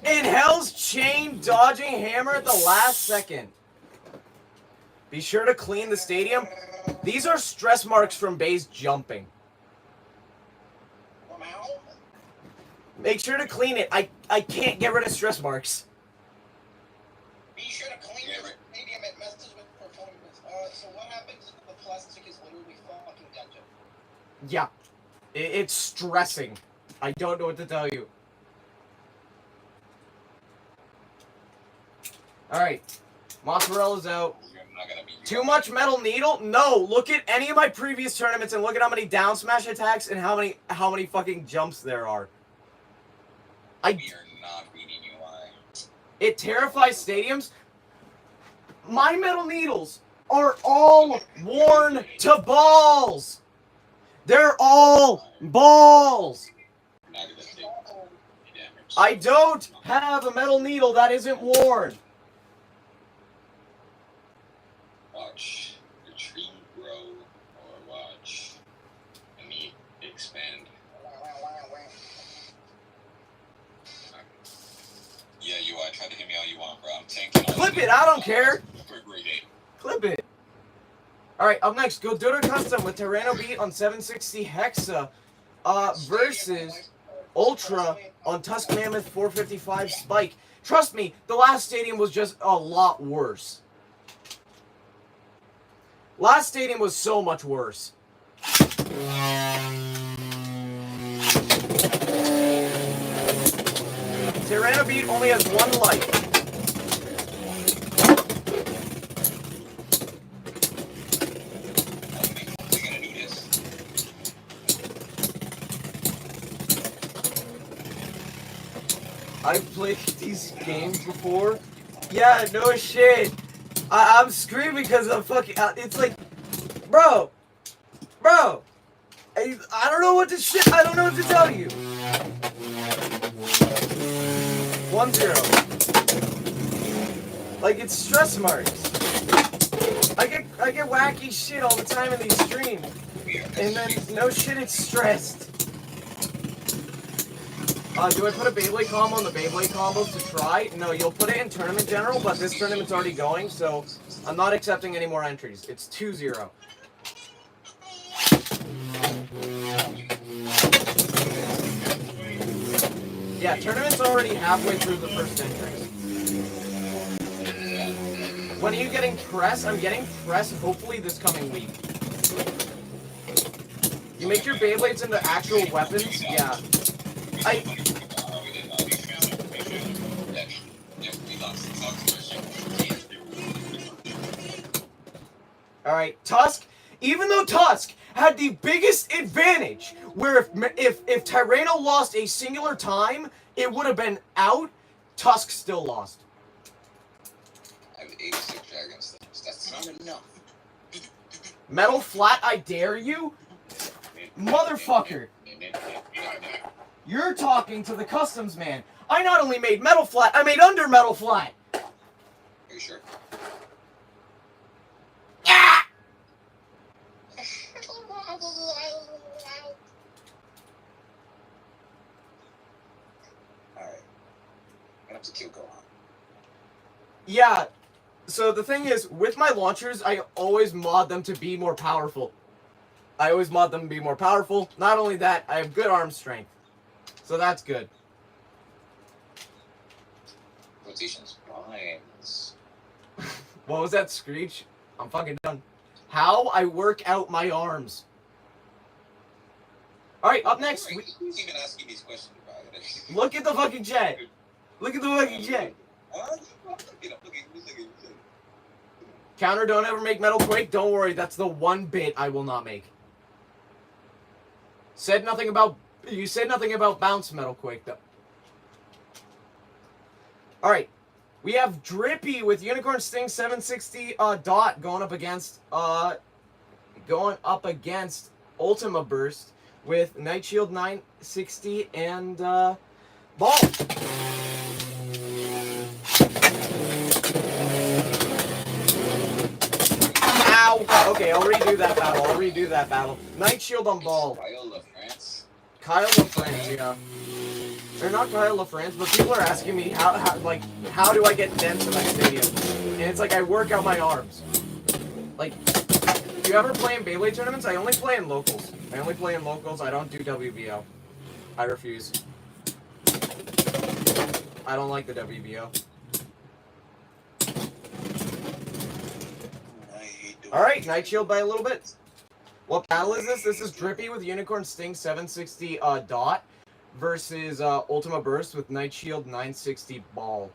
[SPEAKER 2] In Hell's Chain, dodging hammer at the last second. Be sure to clean the stadium. These are stress marks from Bays jumping. Make sure to clean it. I can't get rid of stress marks.
[SPEAKER 1] Be sure to clean the stadium. It messes with performance. So what happens if the plastic is literally fucking dented?
[SPEAKER 2] Yeah. It's stressing. I don't know what to tell you. Alright. Mozzarella's out. Too much metal needle? No. Look at any of my previous tournaments and look at how many down smash attacks and how many fucking jumps there are.
[SPEAKER 3] We are not reading UI.
[SPEAKER 2] It terrifies stadiums. My metal needles are all worn to balls. They're all balls.
[SPEAKER 3] Not gonna take damage.
[SPEAKER 2] I don't have a metal needle that isn't worn.
[SPEAKER 3] Watch the tree grow or watch me expand. Yeah, UI, try to hit me all you want, bro. I'm tanking all
[SPEAKER 2] Clip
[SPEAKER 3] the
[SPEAKER 2] it, I don't care.
[SPEAKER 3] for grade 8.
[SPEAKER 2] Clip it. Alright, up next, Godota Custom with Tyranno Beat on 760 Hexa versus Ultra on Tusk Mammoth 455 Spike. Trust me, the last stadium was just a lot worse. Last stadium was so much worse. Tyranno Beat only has one life.
[SPEAKER 3] We're gonna do this.
[SPEAKER 2] I've played these games before. Yeah, no shit. I'm screaming because I'm fucking. It's like, bro. I don't know what to shit. I don't know what to tell you. 1-0. Like, it's stress marks. I get wacky shit all the time in these streams, and then no shit, it's stressed. Do I put a Beyblade combo in the Beyblade combos to try? No, you'll put it in tournament general, but this tournament's already going, so I'm not accepting any more entries. It's 2-0. Yeah, tournament's already halfway through the first entries. When are you getting press? I'm getting press hopefully this coming week. You make your Beyblades into actual weapons? Yeah. Alright, Tusk, even though Tusk had the biggest advantage, where if Tyranno lost a singular time, it would have been out, Tusk still lost.
[SPEAKER 3] I have 86 dragon steps. That's not enough.
[SPEAKER 2] Metal Flat, I dare you? Motherfucker. You're talking to the customs man. I not only made Metal Flat, I made Under Metal Flat.
[SPEAKER 3] Are you sure?
[SPEAKER 2] Ah!
[SPEAKER 3] Alright. I'm gonna have to kill Gohan.
[SPEAKER 2] Yeah, so the thing is, with my launchers, I always mod them to be more powerful. Not only that, I have good arm strength. So that's good.
[SPEAKER 3] Quotations. Lines.
[SPEAKER 2] What was that screech? I'm fucking done. How I work out my arms. Alright, up next.
[SPEAKER 3] Who's even asking these questions about it?
[SPEAKER 2] Look at the fucking chat. Look at the fucking chat. Counter, don't ever make Metal Quake. Don't worry, that's the one bit I will not make. You said nothing about Bounce Metal Quake, though. Alright. We have Drippy with Unicorn Sting 760 dot going up against Ultima Burst with Night Shield 960 and Ball. Ow! Okay, I'll redo that battle. Night Shield on Ball. Kyle LaFrance, yeah. Or not Kyle LaFrance, but people are asking me how do I get them to my stadium? And it's like I work out my arms. Like, do you ever play in Beyblade tournaments? I only play in locals. I don't do WBO. I refuse. I don't like the WBO. Alright, Night Shield by a little bit. What battle is this? This is Drippy with Unicorn Sting 760 dot versus Ultima Burst with Night Shield 960 ball.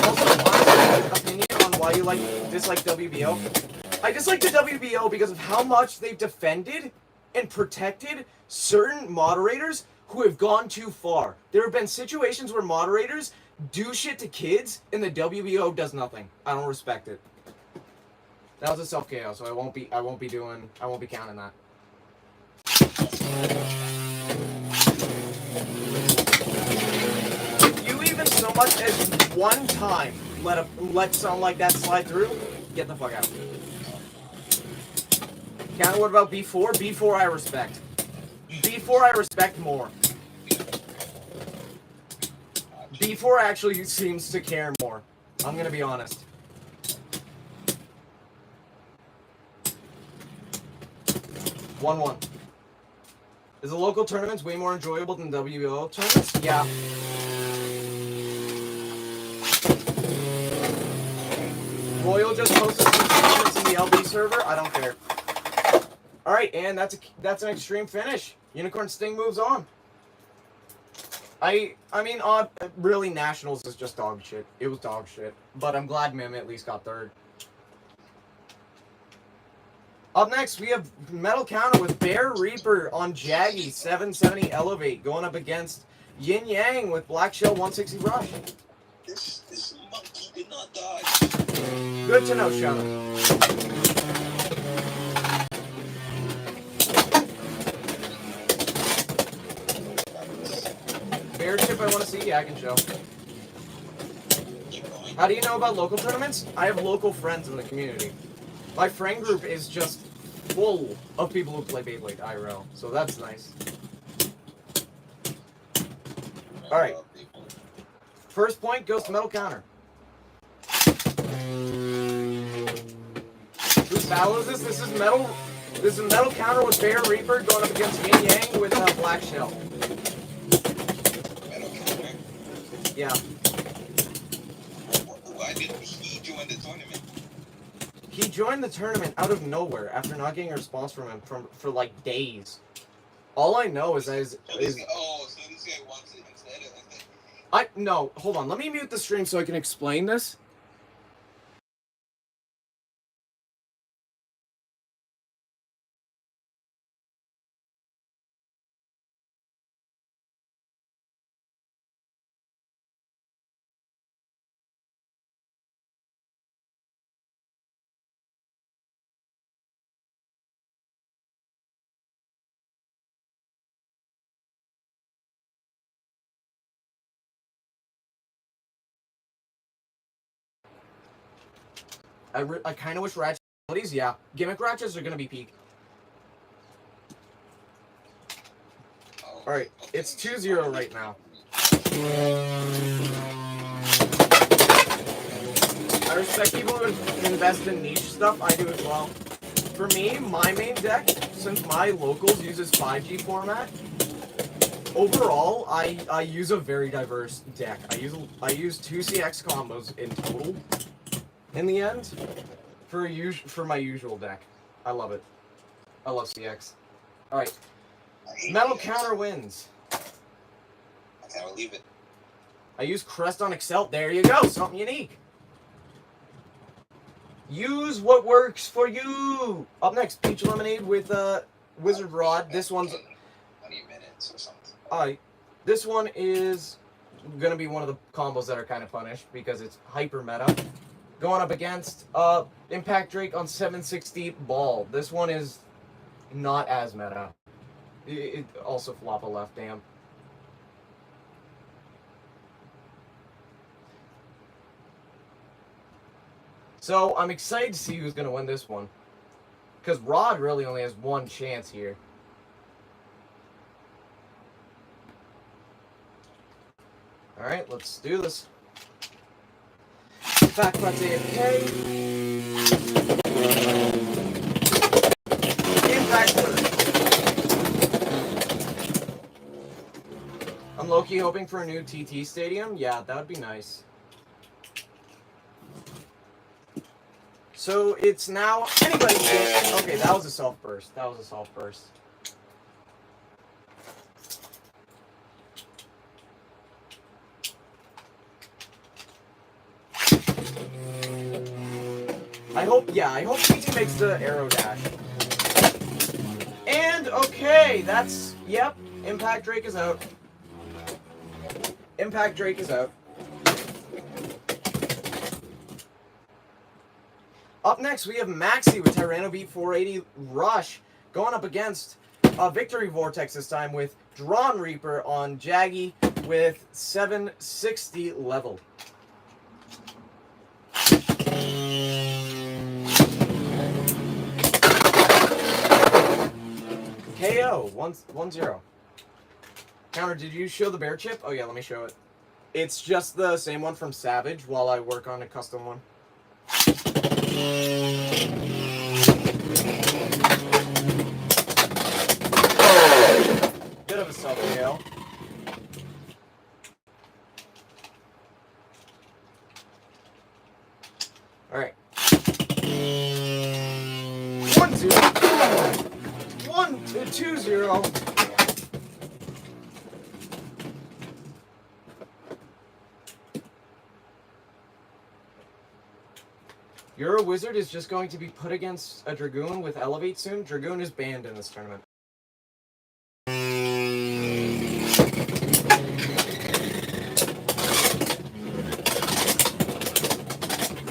[SPEAKER 2] Also, honest opinion on why you dislike WBO. I dislike the WBO because of how much they've defended and protected certain moderators who have gone too far. There have been situations where moderators do shit to kids and the WBO does nothing. I don't respect it. That was a self KO, so I won't be counting that. If you even so much as one time let something like that slide through, get the fuck out. Counter, what about B4? B4 I respect. B4 I respect more. B4 actually seems to care more. I'm gonna be honest. Is the local tournaments way more enjoyable than WBO tournaments? Yeah. Royal just posted some comments in the LB server. I don't care. All right, and that's an extreme finish. Unicorn Sting moves on. I mean, really, Nationals is just dog shit. It was dog shit. But I'm glad Mim at least got third. Up next, we have Metal Counter with Bear Reaper on Jaggy 770 Elevate going up against Yin Yang with Black Shell 160 Rush.
[SPEAKER 3] This monkey did not die.
[SPEAKER 2] Good to know, Shana. Bear chip I want to see? Yeah, I can show. How do you know about local tournaments? I have local friends in the community. My friend group is just full of people who play Beyblade IRL, so that's nice. Alright. First point goes to Metal Counter. Whose battle is this? This is Metal Counter with Bear Reaper going up against Yin Yang with Black Shell.
[SPEAKER 3] Metal Counter?
[SPEAKER 2] Yeah.
[SPEAKER 3] Why didn't he join the tournament?
[SPEAKER 2] He joined the tournament out of nowhere after not getting a response from him for like days. All I know is
[SPEAKER 3] So this guy wants it instead.
[SPEAKER 2] no, hold on. Let me mute the stream so I can explain this. I kind of wish Ratchet abilities, yeah. Gimmick Ratchets are going to be peak. Alright, it's 2-0 right now. I respect people who invest in niche stuff. I do as well. For me, my main deck, since my locals uses 5G format, overall, I use a very diverse deck. I use 2 CX combos in total. In the end, for my usual deck. I love it. I love CX. Alright. Metal Counter wins.
[SPEAKER 3] I can't believe it.
[SPEAKER 2] I use Crest on Excel. There you go. Something unique. Use what works for you. Up next, Peach Lemonade with Wizard Rod. This one's
[SPEAKER 3] 20 minutes or something.
[SPEAKER 2] Alright. This one is gonna be one of the combos that are kind of punished because it's hyper meta. Going up against Impact Drake on 760 Ball. This one is not as meta. It also flop a left, damn. So I'm excited to see who's going to win this one. Because Rod really only has one chance here. Alright, let's do this. Back by AFK. Impact first. I'm low-key hoping for a new TT stadium. Yeah, that would be nice. So it's now anybody's guess. Okay, that was a soft burst. That was a soft burst. I hope TT makes the arrow dash. And okay, yep, Impact Drake is out. Impact Drake is out. Up next, we have Maxi with Tyranno Beat 480 Rush going up against Victory Vortex this time with Drawn Reaper on Jaggy with 760 level. KO, 1-0. Counter, did you show the bear chip? Oh yeah, let me show it. It's just the same one from Savage while I work on a custom one. Bit of a self-KO. Alright. 1-0. 2-0. Your wizard is just going to be put against a Dragoon with Elevate soon. Dragoon is banned in this tournament.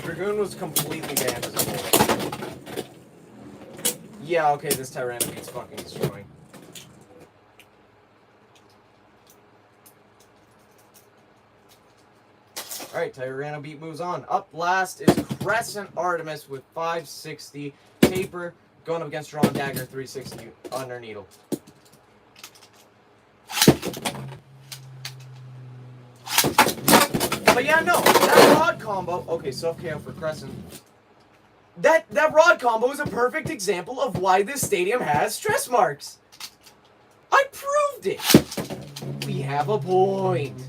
[SPEAKER 2] Dragoon was completely banned as a whole. Yeah, okay, this Tyrannus beat's fucking destroying. Alright, Tyranno beat moves on. Up last is Crescent Artemis with 560 taper, going up against Drawn Dagger 360 under needle. But yeah, no, that rod combo. Okay, self KO for Crescent. That rod combo is a perfect example of why this stadium has stress marks. I proved it. We have a point.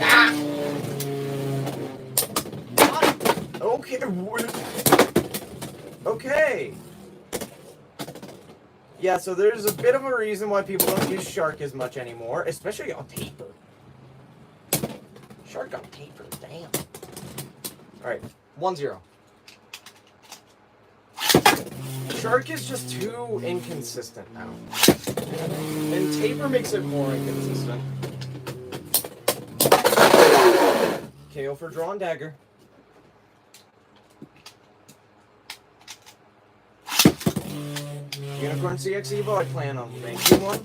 [SPEAKER 2] Ah. Okay. Okay. Yeah, so there's a bit of a reason why people don't use Shark as much anymore, especially on taper. Shark on taper, damn. Alright, 1-0. Shark is just too inconsistent now. And taper makes it more inconsistent. KO for Drawn Dagger. Unicorn CX Evo, I plan on making one.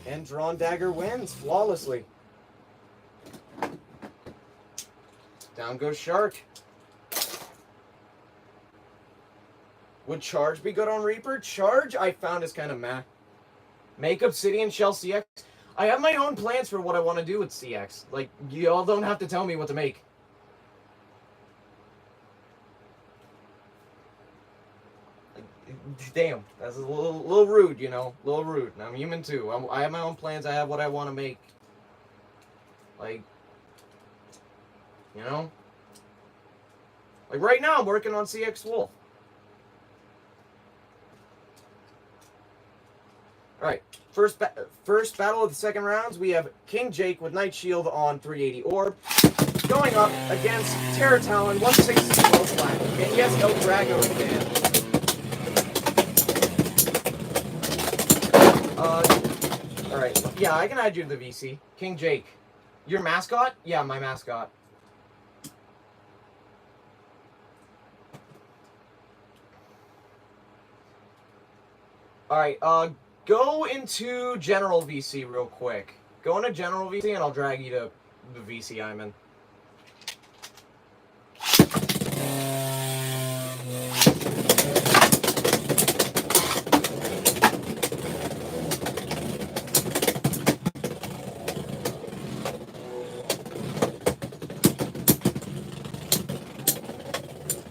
[SPEAKER 2] And Drawn Dagger wins flawlessly. Down goes Shark. Would Charge be good on Reaper? Charge, I found is kind of meh. Make Obsidian Shell CX. I have my own plans for what I want to do with CX. Like, y'all don't have to tell me what to make. Damn, that's a little rude, you know? A little rude. I'm human too. I have my own plans. I have what I want to make. Like, you know? Like right now, I'm working on CX Wolf. Alright, first battle of the second rounds, we have King Jake with Night Shield on 380 Orb, going up against Terra Talon 160 Gold Black. And yes, El Drago is banned. Alright, yeah, I can add you to the VC. King Jake. Your mascot? Yeah, my mascot. Alright, go into General VC real quick. Go into General VC and I'll drag you to the VC I'm in.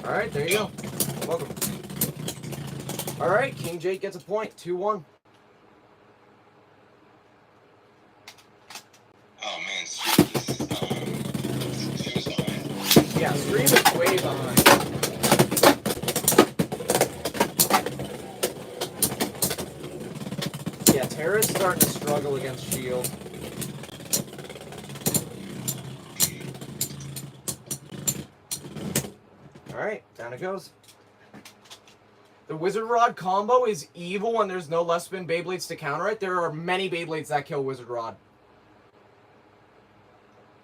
[SPEAKER 2] Alright, there you go. Welcome. Alright, King Jake gets a point. 2-1.
[SPEAKER 3] Oh man, Stream is behind.
[SPEAKER 2] Yeah, Stream is way behind. Yeah, Terra's starting to struggle against Shield. Alright, down it goes. The Wizard Rod combo is evil when there's no left spin Beyblades to counter it. There are many Beyblades that kill Wizard Rod.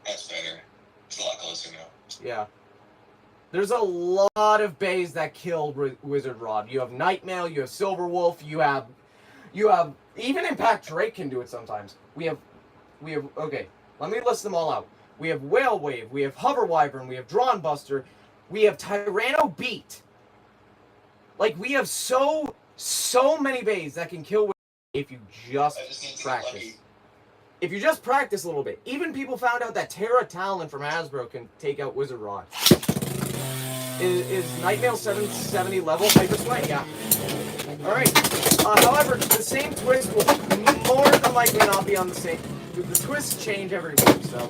[SPEAKER 3] That's better. It's a lot closer now.
[SPEAKER 2] Yeah. There's a lot of bays that kill Wizard Rod. You have Nightmail, you have Silver Wolf, you have even Impact Drake can do it sometimes. We have okay, let me list them all out. We have Whale Wave, we have Hover Wyvern, we have Drawn Buster, we have Tyranno Beat. Like, we have so many bays that can kill if you just practice. If you just practice a little bit. Even people found out that Terra Talon from Hasbro can take out Wizard Rod. Is Nightmail 770 level Hyper Sweat? Yeah. Alright. However, the same twist will more than likely not be on the same. The twists change every week, so.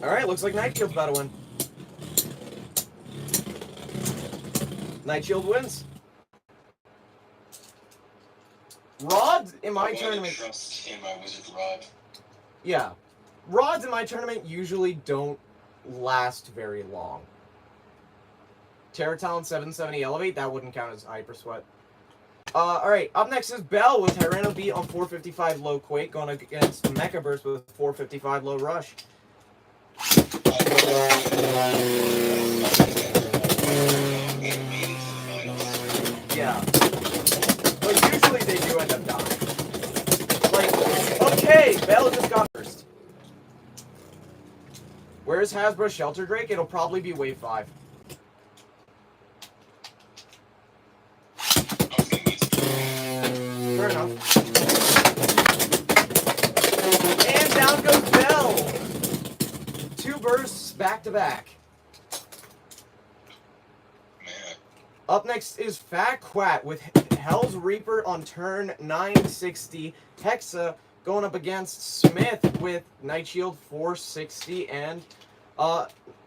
[SPEAKER 2] Alright, looks like Night Shield's about to win. Night Shield wins. Rods in my tournament.
[SPEAKER 3] Trust in my wizard rod.
[SPEAKER 2] Yeah. Rods in my tournament usually don't last very long. Terra Talent 770 Elevate, that wouldn't count as Hyper Sweat. Alright, up next is Bell with Tyranno Beat on 455 Low Quake going against Mecha Burst with 455 Low Rush. Yeah. But usually they do end up dying. Like, okay, Bell just got first. Where's Hasbro Shelter Drake? It'll probably be Wave 5. Fair enough. And down goes Bell. 2 bursts back to back.
[SPEAKER 3] Man.
[SPEAKER 2] Up next is Fat Quat with Hell's Reaper on turn 960. Hexa going up against Smith with Night Shield 460 and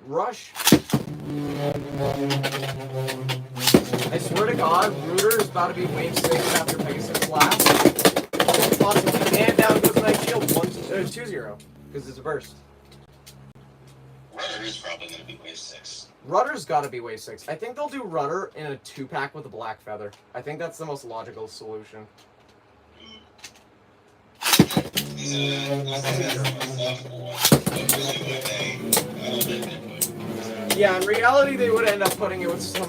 [SPEAKER 2] Rush. I swear to God, Rooter is about to be Wave 6 after Pegasus last. Possibly. And down goes Night Shield 2-0 because it's a burst.
[SPEAKER 3] Rudder is probably going to be Wave 6.
[SPEAKER 2] Rudder's got to be Wave 6. I think they'll do Rudder in a 2-pack with a Black Feather. I think that's the most logical solution. Yeah, in reality, they would end up putting it with some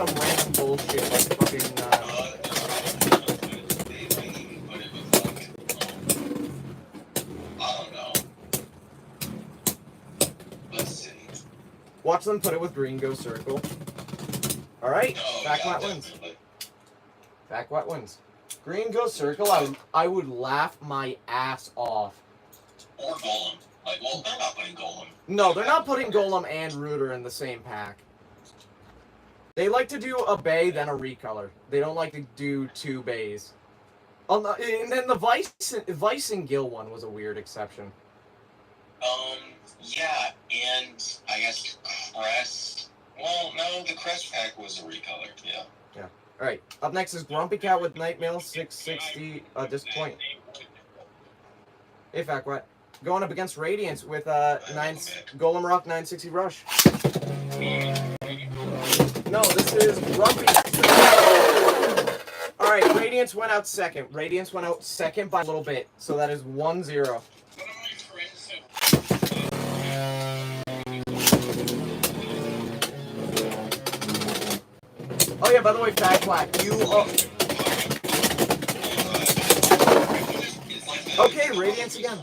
[SPEAKER 2] random bullshit like fucking.
[SPEAKER 3] I don't know. Let's see.
[SPEAKER 2] Watch them put it with Green Go Circle. All right, Fat Quat wins.
[SPEAKER 3] Definitely.
[SPEAKER 2] Fat Quat wins. Green Go Circle, I would laugh my ass off.
[SPEAKER 3] Or Golem. Like, well, they're not putting Golem.
[SPEAKER 2] No, they're not putting Golem and Rooter in the same pack. They like to do a Bay, then a Recolor. They don't like to do 2 Bays. And then the Vice and Gil one was a weird exception.
[SPEAKER 3] Yeah, and I guess Crest. Well, no, the Crest pack was a recolor, yeah.
[SPEAKER 2] Yeah. Alright, up next is Grumpy Cat with Nightmail 660 Disappoint. Hey, Fat Quat. Going up against Radiance with Golem Rock 960 Rush. No, this is Grumpy. Alright, Radiance went out second. Radiance went out second by a little bit. So that is 1-0. Oh yeah, by the way, Fat Quat, you okay, Radiance again.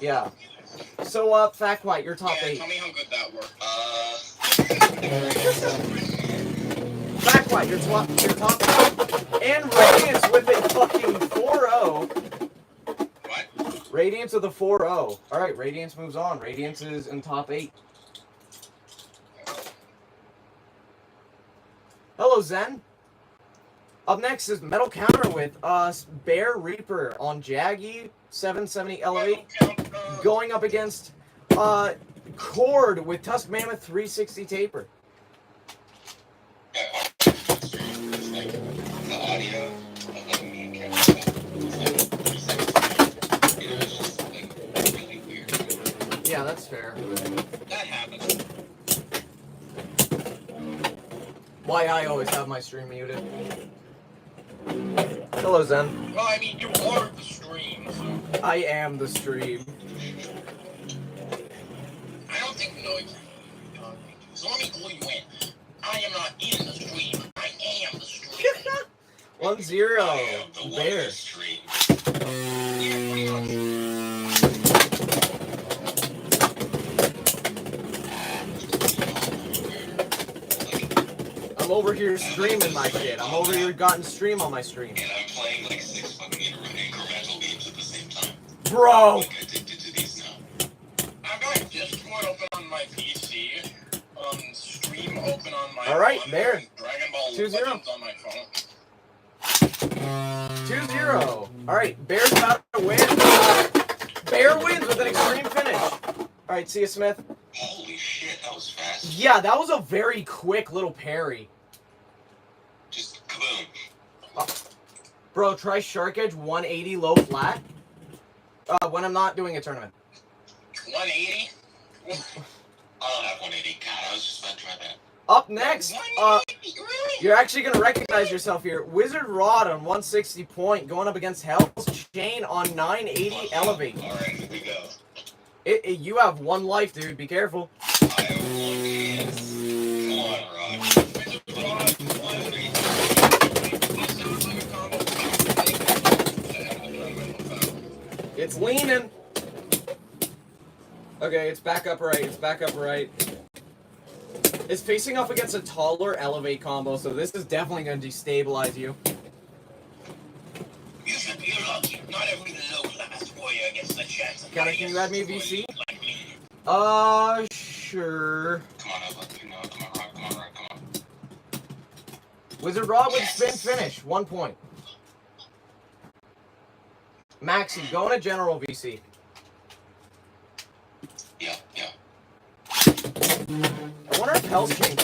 [SPEAKER 2] Yeah. So, Fat Quat, you're top 8.
[SPEAKER 1] Tell me how good that worked.
[SPEAKER 2] Fat Quat, you're top 8. And Radiance with a fucking 4-0.
[SPEAKER 1] What?
[SPEAKER 2] Radiance with a 4-0. Alright, Radiance moves on. Radiance is in top 8. Hello, Zen. Up next is Metal Counter with Bear Reaper on Jaggy 770 Elevate. Going up against Cord with Tusk Mammoth 360 Taper.
[SPEAKER 3] The audio of like me and Kevin it was just like really weird.
[SPEAKER 2] Yeah, that's fair.
[SPEAKER 1] That happens.
[SPEAKER 2] Why I always have my stream muted. Hello, Zen.
[SPEAKER 1] Well, I mean, you are the stream, so
[SPEAKER 2] I am the stream.
[SPEAKER 1] I don't think we know exactly what you're talking to. So let me clue you in. I am not in the stream. I am the stream.
[SPEAKER 2] 1-0. Bear.
[SPEAKER 3] Stream.
[SPEAKER 1] Yeah, pretty much.
[SPEAKER 2] I'm over here streaming my shit. I'm over here gotten stream on my stream.
[SPEAKER 3] And I'm playing like 6 fucking incremental games at the same time.
[SPEAKER 2] Bro!
[SPEAKER 3] Like addicted to these now.
[SPEAKER 1] I've got Discord open on my PC. Stream open on my
[SPEAKER 2] Alright,
[SPEAKER 1] phone,
[SPEAKER 2] there.
[SPEAKER 1] and Dragon Ball
[SPEAKER 2] 2-0.
[SPEAKER 1] Legends on my phone.
[SPEAKER 2] 2-0. Alright, Bear's about to win. Bear wins with an extreme finish. Alright, see you, Smith.
[SPEAKER 3] Holy shit, that was fast.
[SPEAKER 2] Yeah, that was a very quick little parry.
[SPEAKER 3] Just kaboom.
[SPEAKER 2] Bro, try Shark Edge 180 low flat. When I'm not doing a tournament.
[SPEAKER 1] 180?
[SPEAKER 3] I don't have 180. God, I was just about to try that.
[SPEAKER 2] Up next,
[SPEAKER 1] 180? Really?
[SPEAKER 2] you're actually going to recognize yourself here. Wizard Rod on 160 point, going up against Hell's Chain on 980 elevate.
[SPEAKER 3] Alright, here we go.
[SPEAKER 2] You have one life, dude. Be careful.
[SPEAKER 3] I have one chance. Come on, Rod.
[SPEAKER 2] It's leaning. Okay, it's back up right. It's back up right. It's facing off against a taller elevate combo, so this is definitely going to destabilize you.
[SPEAKER 1] You should be lucky. Not every low-class warrior gets the chance to
[SPEAKER 2] Can you add me VC?
[SPEAKER 1] like me.
[SPEAKER 2] Sure.
[SPEAKER 3] Come on, Rod. Come on, Rod. Come on.
[SPEAKER 2] Wizard Rod with spin finish. 1 point. Maxi, going to general VC.
[SPEAKER 3] Yeah.
[SPEAKER 2] I wonder if Hell's Chain.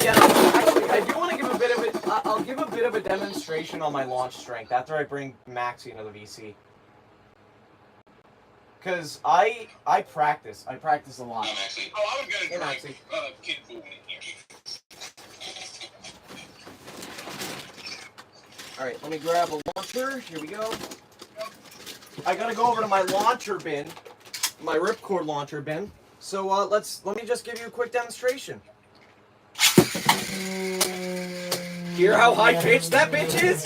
[SPEAKER 2] Yeah, actually, I do want to give a bit of it. I'll give a bit of a demonstration on my launch strength after I bring Maxi into the VC. Cause I practice. I practice a lot.
[SPEAKER 3] I'm actually.
[SPEAKER 1] Oh, I was gonna
[SPEAKER 2] Hey,
[SPEAKER 1] drink
[SPEAKER 2] Maxie.
[SPEAKER 1] kid food in here.
[SPEAKER 2] All right, let me grab a launcher. Here we go. I gotta go over to my launcher bin, my ripcord launcher bin. So let me just give you a quick demonstration. Hear how high pitched that bitch is?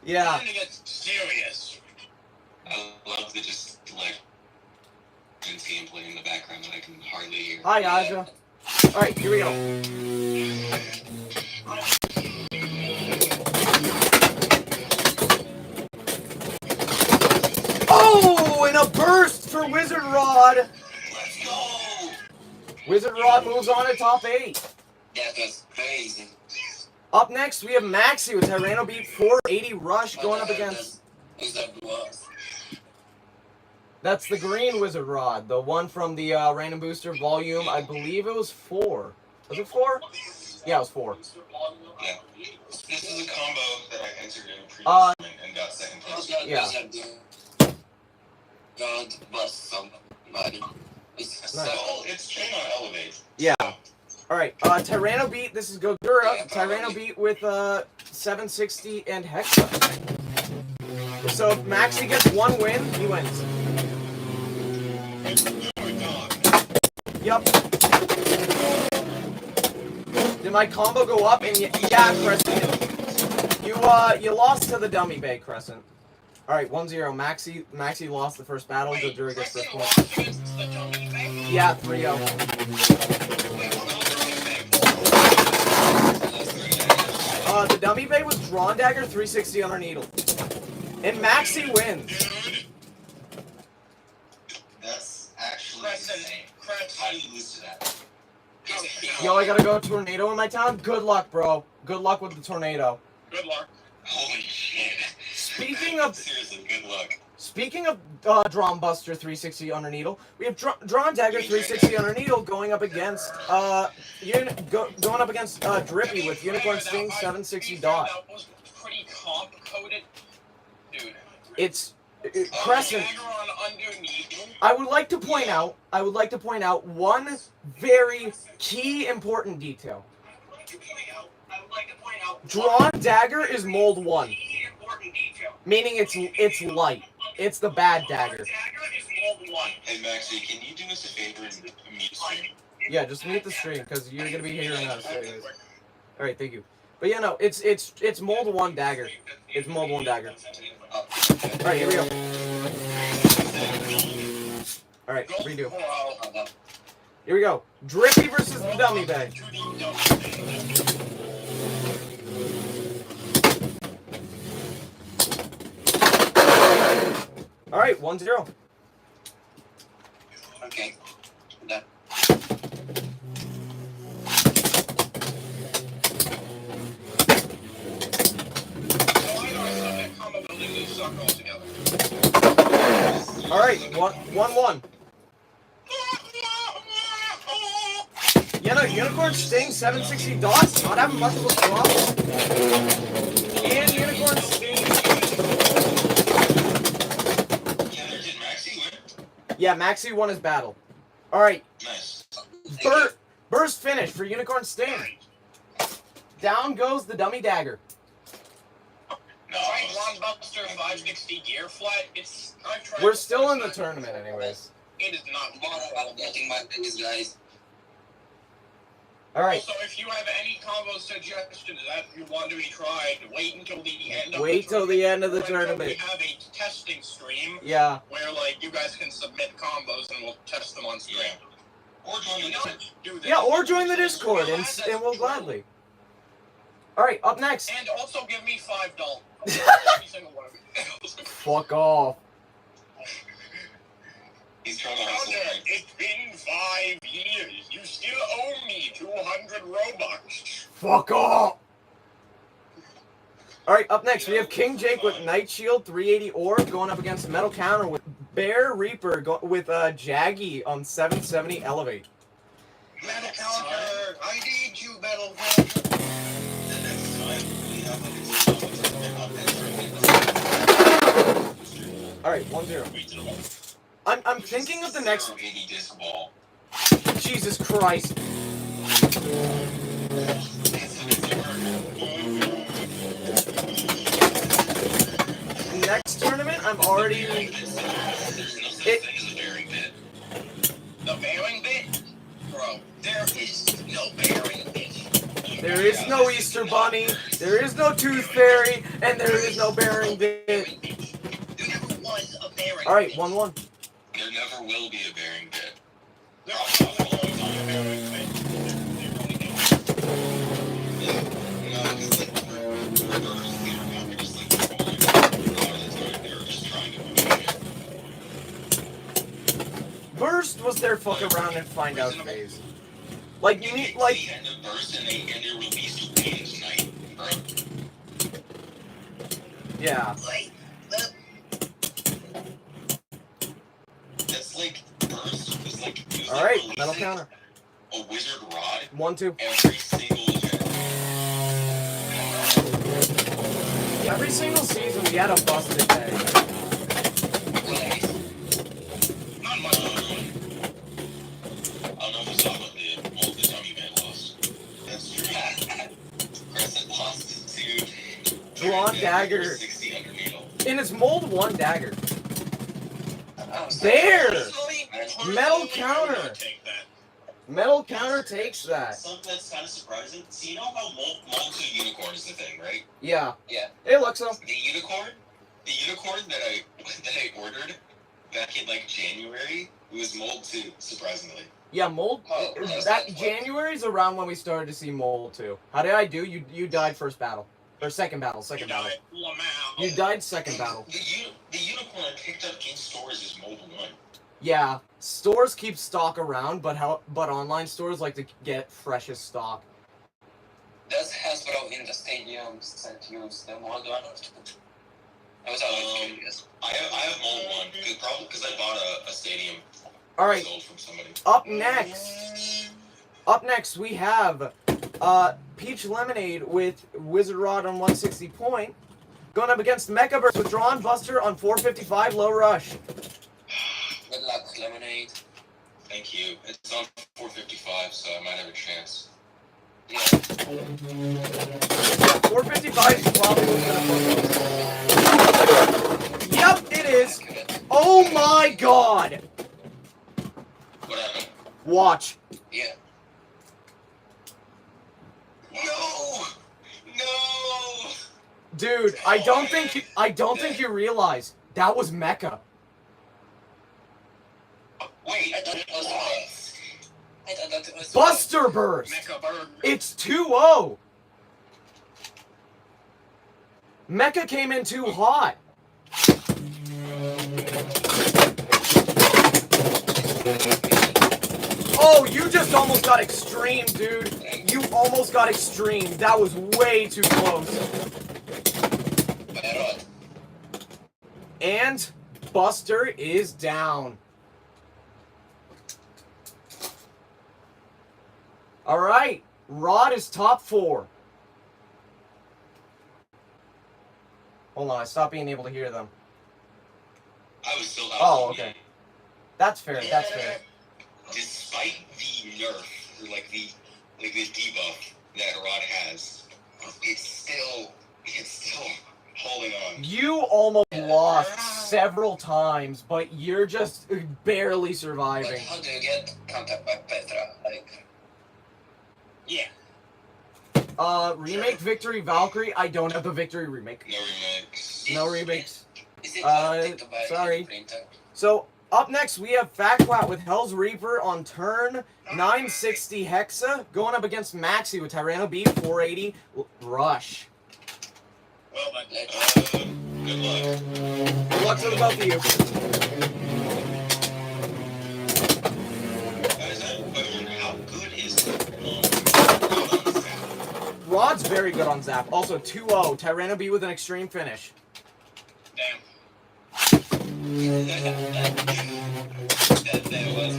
[SPEAKER 2] Yeah.
[SPEAKER 1] Time to get serious.
[SPEAKER 3] I love the just like gameplay in the background that I can hardly hear.
[SPEAKER 2] Hi, Aja. All right, here we go. Oh, and a burst for Wizard Rod.
[SPEAKER 3] Let's go!
[SPEAKER 2] Wizard Rod moves on to top 8.
[SPEAKER 3] Yeah, that's crazy.
[SPEAKER 2] Up next, we have Maxi with Tyranno Beat 480 Rush going up against.
[SPEAKER 3] Who's that glove?
[SPEAKER 2] That's the green Wizard Rod, the one from the Random Booster volume. I believe it was 4. Was it 4? Yeah, it was 4.
[SPEAKER 3] Yeah. This is a combo that I entered in a previous tournament and got second place.
[SPEAKER 2] Yeah.
[SPEAKER 3] God bust somebody. It's train on elevate.
[SPEAKER 2] Yeah. Alright, Tyranno Beat, this is Gogura. Tyranno Beat with 760 and Hexa. So if Maxi gets 1 win, he wins. Yup. Did my combo go up? And yeah, Crescent. You lost to the dummy bay, Crescent. Alright, 1-0. Maxi lost the first battle. Gogura gets first point. Yeah, 3-0. The dummy bay was Drawn Dagger 360 on her needle. And Maxi wins.
[SPEAKER 1] Dude,
[SPEAKER 3] That's actually insane. How do you lose to that?
[SPEAKER 2] Yo, I gotta go tornado in my town? Good luck, bro. Good luck with the tornado.
[SPEAKER 1] good luck.
[SPEAKER 3] Holy shit.
[SPEAKER 2] Speaking of
[SPEAKER 3] Seriously, good luck.
[SPEAKER 2] Drawn Buster 360 on her needle, we have Drawn Dagger 360 on her needle going up against Drippy with Unicorn Sting 760 dot.
[SPEAKER 1] That was pretty comp coded. Dude.
[SPEAKER 2] It's Crescent.
[SPEAKER 1] Dagger on underneath.
[SPEAKER 2] I would like to point out one very key important detail.
[SPEAKER 1] I would like to point out.
[SPEAKER 2] Drawn Dagger is mold 1,
[SPEAKER 1] Important detail.
[SPEAKER 2] meaning it's light. It's the bad dagger.
[SPEAKER 1] Dagger is mold 1.
[SPEAKER 3] Hey, Maxie, can you do us a favor and mute stream?
[SPEAKER 2] Yeah, just mute the stream because you're gonna be hearing us anyways. All right, thank you. But yeah, no, it's mold 1 dagger. It's mold 1 dagger. All right, here we go. All right, redo. Here we go. Drippy versus the dummy bay. All right, 1-0.
[SPEAKER 3] Okay. Done.
[SPEAKER 2] Alright, 1-1. Yeah, no, Unicorn Sting, 760 dots, not having much of a problem. And Unicorn Sting.
[SPEAKER 3] Did Maxie win?
[SPEAKER 2] Yeah, Maxie won his battle. Alright,
[SPEAKER 3] Nice.
[SPEAKER 2] burst finish for Unicorn Sting. Down goes the dummy dagger.
[SPEAKER 1] No, Blonde Buster 560 gear flat.
[SPEAKER 2] We're still in the tournament, anyways.
[SPEAKER 1] It is not
[SPEAKER 4] I'm getting my biggest guys.
[SPEAKER 2] Alright,
[SPEAKER 1] Also, if you have any combo suggestions that you want to be tried, wait until the end of
[SPEAKER 2] wait till the end of the tournament.
[SPEAKER 1] We have a testing stream
[SPEAKER 2] Yeah.
[SPEAKER 1] where, like, you guys can submit combos and we'll test them on stream.
[SPEAKER 3] Or join the Discord.
[SPEAKER 2] Yeah, or join the Discord, and we'll gladly. Alright, up next.
[SPEAKER 1] And also give me $5. Every single one of you.
[SPEAKER 2] Fuck off.
[SPEAKER 3] He's trying to hustle.
[SPEAKER 1] Roger, it's been 5 years. You still owe me 200 Robux.
[SPEAKER 2] Fuck off! Alright, up next, we have King Jake with Night Shield, 380 Orb, going up against Metal Counter with Bear Reaper with Jaggy on 770 Elevate.
[SPEAKER 1] Metal Counter, I need you, Metal Counter.
[SPEAKER 3] The next time we have like
[SPEAKER 2] Alright, 1-0. I'm thinking of the next...
[SPEAKER 3] 80 disc ball.
[SPEAKER 2] Jesus Christ. Next tournament, I'm already...
[SPEAKER 3] There's no such thing as a bearing bit.
[SPEAKER 1] The bearing bit? Bro, there is no bearing bit.
[SPEAKER 2] There is no Easter Bunny, there is no Tooth Fairy, and there is no bearing bit.
[SPEAKER 1] There never was a bearing
[SPEAKER 2] Alright,
[SPEAKER 1] bit.
[SPEAKER 2] 1-1.
[SPEAKER 3] There never will be a bearing bit.
[SPEAKER 1] There always will be a bearing bit. There really is.
[SPEAKER 3] No, because like we're just like trolling. A lot of the time they're just trying to move it.
[SPEAKER 2] Burst was their fuck around and find out phase. Like, you need, like...
[SPEAKER 3] The end of Burst and they released Pain tonight, bro.
[SPEAKER 2] Yeah.
[SPEAKER 1] Like,
[SPEAKER 3] That's like Burst was like it was
[SPEAKER 2] Alright,
[SPEAKER 3] like
[SPEAKER 2] Metal
[SPEAKER 3] releasing
[SPEAKER 2] Counter.
[SPEAKER 3] a wizard rod
[SPEAKER 2] 1-2.
[SPEAKER 3] every single
[SPEAKER 2] Every single season we had a busted day.
[SPEAKER 1] not much.
[SPEAKER 3] I don't know if you saw about the dummy man lost. That's true. Crescent lost to
[SPEAKER 2] Blonde Dagger.
[SPEAKER 3] 60 under needle.
[SPEAKER 2] In its mold 1 dagger. There! Metal Counter.
[SPEAKER 1] Take that.
[SPEAKER 2] Metal Counter takes that.
[SPEAKER 3] Something that's kind of surprising. So you know how mold 2 unicorn is the thing, right?
[SPEAKER 2] Yeah.
[SPEAKER 3] Yeah.
[SPEAKER 2] It looks so.
[SPEAKER 3] The unicorn that I ordered back in like January was mold 2, surprisingly.
[SPEAKER 2] Yeah, mold.
[SPEAKER 3] Oh,
[SPEAKER 2] That January's around when we started to see mold too. How did I do? You died first battle. Or second battle. Second battle. You died second battle.
[SPEAKER 3] The unicorn I picked up in stores is mold 1.
[SPEAKER 2] Yeah. Stores keep stock around, but online stores like to get freshest stock.
[SPEAKER 4] Does Hasbro in the stadiums that use the mold one? I was always curious.
[SPEAKER 3] I have mold 1, probably because I bought a stadium
[SPEAKER 2] Alright.
[SPEAKER 3] sold from somebody.
[SPEAKER 2] Up next we have Peach Lemonade with Wizard Rod on 160 point. Going up against Mecha Burst with Drawn Buster on 455 low rush.
[SPEAKER 4] Good luck, Lemonade.
[SPEAKER 3] Thank you. It's on 455, so I might have a chance.
[SPEAKER 4] Yeah.
[SPEAKER 2] 455 is probably gonna. Yep, it is. Oh my god!
[SPEAKER 3] What happened?
[SPEAKER 2] Watch.
[SPEAKER 4] Yeah.
[SPEAKER 3] No! No!
[SPEAKER 2] Dude, I don't think you realize that was Mecha.
[SPEAKER 3] Wait,
[SPEAKER 4] I thought it was I thought that it was
[SPEAKER 2] Buster Burst!
[SPEAKER 1] Mecha Bird.
[SPEAKER 2] It's 2-0! Mecha came in too hot. Oh, you just almost got extreme, dude. You almost got extreme. That was way too close. And Buster is down. Alright, Rod is top 4. Hold on, I stopped being able to hear them.
[SPEAKER 3] I was still out.
[SPEAKER 2] Oh, okay. That's fair, that's fair.
[SPEAKER 3] Despite the nerf, or like the debuff that Rod has, it's still holding on.
[SPEAKER 2] You almost lost several times, but you're just barely
[SPEAKER 5] But
[SPEAKER 2] surviving.
[SPEAKER 5] how do you get countered by Petra? Like,
[SPEAKER 1] Yeah.
[SPEAKER 2] Remake Victory Valkyrie. I don't have the Victory remake.
[SPEAKER 3] No remakes.
[SPEAKER 2] No remakes.
[SPEAKER 5] is it
[SPEAKER 2] Uh,
[SPEAKER 5] worth it to buy
[SPEAKER 2] sorry.
[SPEAKER 5] a printer?
[SPEAKER 2] So, up next, we have Fatquat with Hell's Reaper on turn 960 Hexa, going up against Maxi with Tyranno B 480 Rush.
[SPEAKER 1] Well, but
[SPEAKER 3] Good luck.
[SPEAKER 2] Good luck to the both of you.
[SPEAKER 3] Guys, I have a question. How good is
[SPEAKER 2] Rod's very good on Zap. Also, 2-0. Tyranno B with an extreme finish.
[SPEAKER 1] damn.
[SPEAKER 5] That was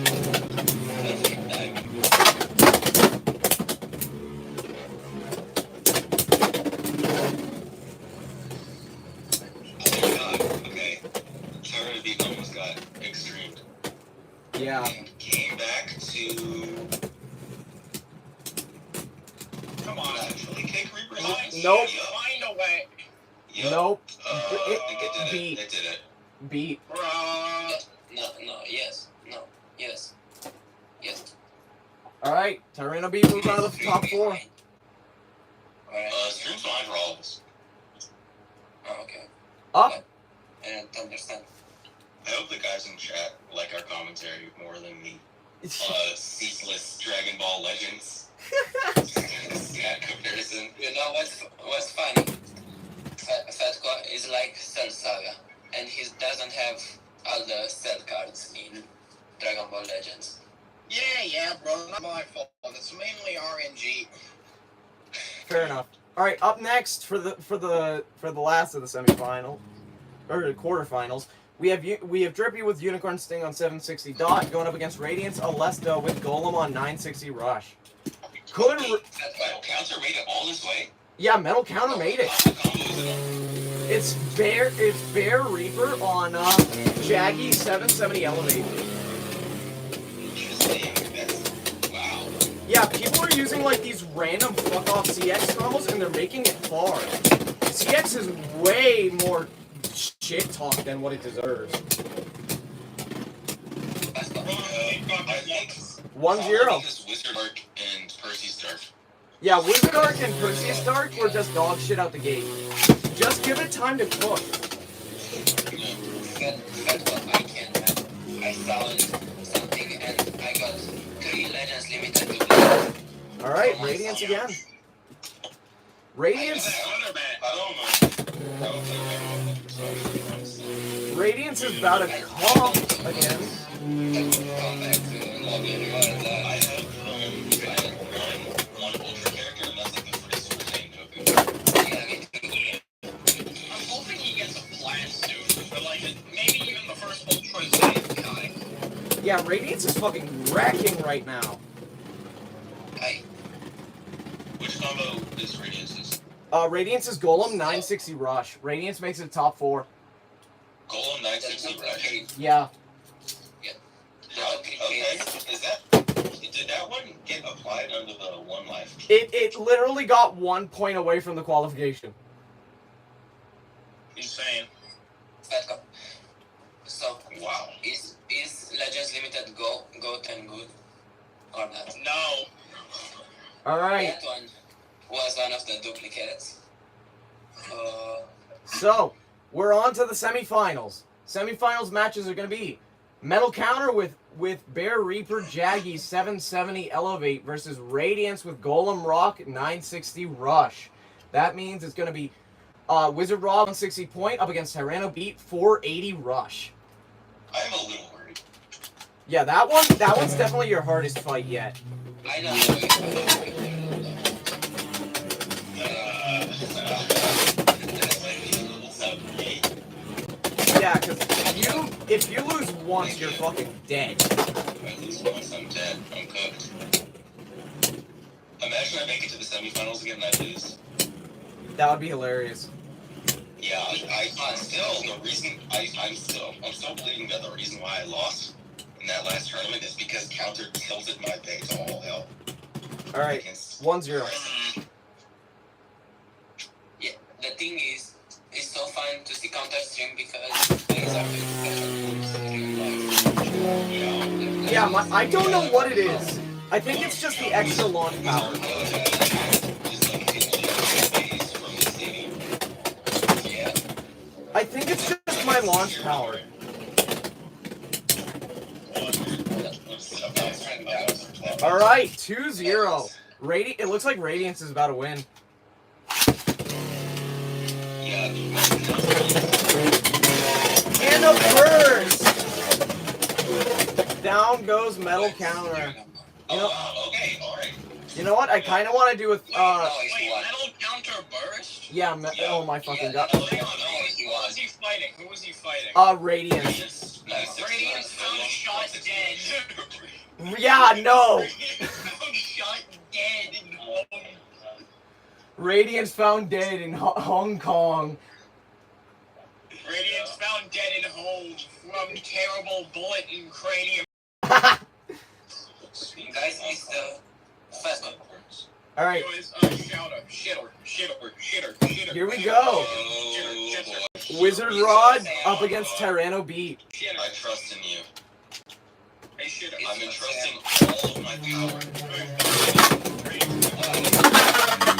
[SPEAKER 5] perfect timing.
[SPEAKER 3] Oh my god, okay. Tyranno B almost got extremed.
[SPEAKER 2] Yeah.
[SPEAKER 3] And came back to
[SPEAKER 1] Come on.
[SPEAKER 3] actually kick Reaper's eyes.
[SPEAKER 2] Nope.
[SPEAKER 1] Find a way.
[SPEAKER 3] Yep.
[SPEAKER 2] Nope.
[SPEAKER 3] I think it did
[SPEAKER 2] Beat.
[SPEAKER 3] it. It did it.
[SPEAKER 2] Beat.
[SPEAKER 1] Bruh.
[SPEAKER 5] No, yes, no, yes, yes.
[SPEAKER 2] Alright, Tyranno B moves on to the top 4.
[SPEAKER 5] Alright.
[SPEAKER 3] Stream's fine for all of us.
[SPEAKER 5] Oh, okay.
[SPEAKER 2] Up.
[SPEAKER 5] I don't understand.
[SPEAKER 3] I hope the guys in chat like our commentary more than me. Ceaseless Dragon Ball Legends. Stat comparison.
[SPEAKER 5] You know what's funny? Fatco is like Cell Saga, and he doesn't have all the cell cards in Dragon Ball Legends.
[SPEAKER 1] Yeah, bro. Not my fault. It's mainly RNG.
[SPEAKER 2] Fair enough. Alright, up next for the last of the semifinal or the quarterfinals, we have Drippy with Unicorn Sting on 760 Dot going up against Radiance Alesta with Golem on 960 Rush. Could
[SPEAKER 3] Metal Counter made it all this way?
[SPEAKER 2] yeah, Metal Counter made it.
[SPEAKER 3] What combo is it on?
[SPEAKER 2] It's Bear Reaper on Jaggy 770 Elevate.
[SPEAKER 3] Interesting. Wow.
[SPEAKER 2] Yeah, people are using like these random fuck off CX combos and they're making it far. CX is way more shit talk than what it deserves.
[SPEAKER 5] Fatco.
[SPEAKER 3] I think
[SPEAKER 2] 1-0.
[SPEAKER 3] This Wizard Arc and Percy's Dark.
[SPEAKER 2] Yeah, Wizard Arc and Perseus Dark were just dog shit out the gate. Just give it time to cook.
[SPEAKER 5] Fatco, I can't have. I found something and I got 3 Legends limited duplicates.
[SPEAKER 2] Alright, Radiance again. Radiance Radiance is about to come again.
[SPEAKER 5] Come back to lobby and
[SPEAKER 3] I have one ultra character, and that's like the first Supersaiyan Goku.
[SPEAKER 1] I'm hoping he gets a plan soon, but like maybe even the first Ultra Saiyan guy.
[SPEAKER 2] Yeah, Radiance is fucking wrecking right now.
[SPEAKER 3] Which combo is Radiance's?
[SPEAKER 2] Radiance is Golem 960 Rush. Radiance makes it top 4.
[SPEAKER 3] Golem 960 Rush.
[SPEAKER 2] Yeah.
[SPEAKER 3] Okay, is that... Did that one get applied under the 1 life?
[SPEAKER 2] It literally got 1 point away from the qualification.
[SPEAKER 1] Insane.
[SPEAKER 5] Fatco. So,
[SPEAKER 3] Wow.
[SPEAKER 5] is Legends limited GOAT and good or not?
[SPEAKER 1] No.
[SPEAKER 2] Alright,
[SPEAKER 5] That one was one of the duplicates.
[SPEAKER 2] so we're on to the semifinals. Semifinals matches are gonna be Metal Counter with Bear Reaper Jaggy 770 Elevate versus Radiance with Golem Rock 960 Rush. That means it's gonna be Wizard Raw 160 Point up against Tyranno Beat 480 Rush.
[SPEAKER 3] I'm a little worried.
[SPEAKER 2] Yeah, that one's definitely your hardest fight yet.
[SPEAKER 5] I don't know if
[SPEAKER 2] Yeah, because you If you lose once, you're fucking dead.
[SPEAKER 5] At least once I'm dead. I'm cooked. Imagine I make it to the semifinals again and I lose.
[SPEAKER 2] That would be hilarious.
[SPEAKER 5] Yeah, I'm still believing that the reason why I lost in that last tournament is because Counter tilted my bait to all hell.
[SPEAKER 2] Alright, 1-0.
[SPEAKER 5] Yeah, the thing is, it's so fun to see Counter stream because things are very special moves in life.
[SPEAKER 2] Yeah, I don't know what it is. I think it's just the extra launch power. I think it's just my launch power. Alright, 2-0. It looks like Radiance is about to win. And a burst! Down goes Metal Counter.
[SPEAKER 5] Okay, alright.
[SPEAKER 2] You know what? I kind of want to do with,
[SPEAKER 1] Wait, Metal Counter burst?
[SPEAKER 2] yeah, oh my fucking god.
[SPEAKER 1] Hang on, who was he fighting? Who was he fighting?
[SPEAKER 2] Radiance.
[SPEAKER 1] Radiance found shot dead.
[SPEAKER 2] Yeah, no!
[SPEAKER 1] Found shot dead in Hong Kong.
[SPEAKER 2] Radiance found dead in Hong Kong.
[SPEAKER 1] Radiance found dead in home from terrible bullet and cranium.
[SPEAKER 5] Guys, it's the fast one.
[SPEAKER 2] Alright,
[SPEAKER 1] Shitter.
[SPEAKER 2] here we go. Wizard Rod up against Tyranno Beat.
[SPEAKER 5] I trust in you.
[SPEAKER 1] Hey, shitter.
[SPEAKER 5] I'm entrusting all of my power.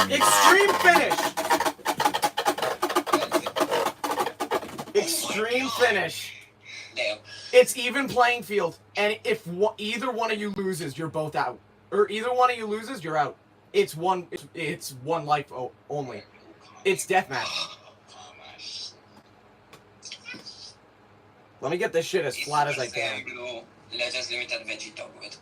[SPEAKER 2] Extreme finish! Extreme finish.
[SPEAKER 5] Damn.
[SPEAKER 2] It's even playing field, and if either one of you loses, you're both out. Or either one of you loses, you're out. It's one life only. It's deathmatch. Let me get this shit as flat as I can.
[SPEAKER 5] Blue Legends Limited Veggie Dog with.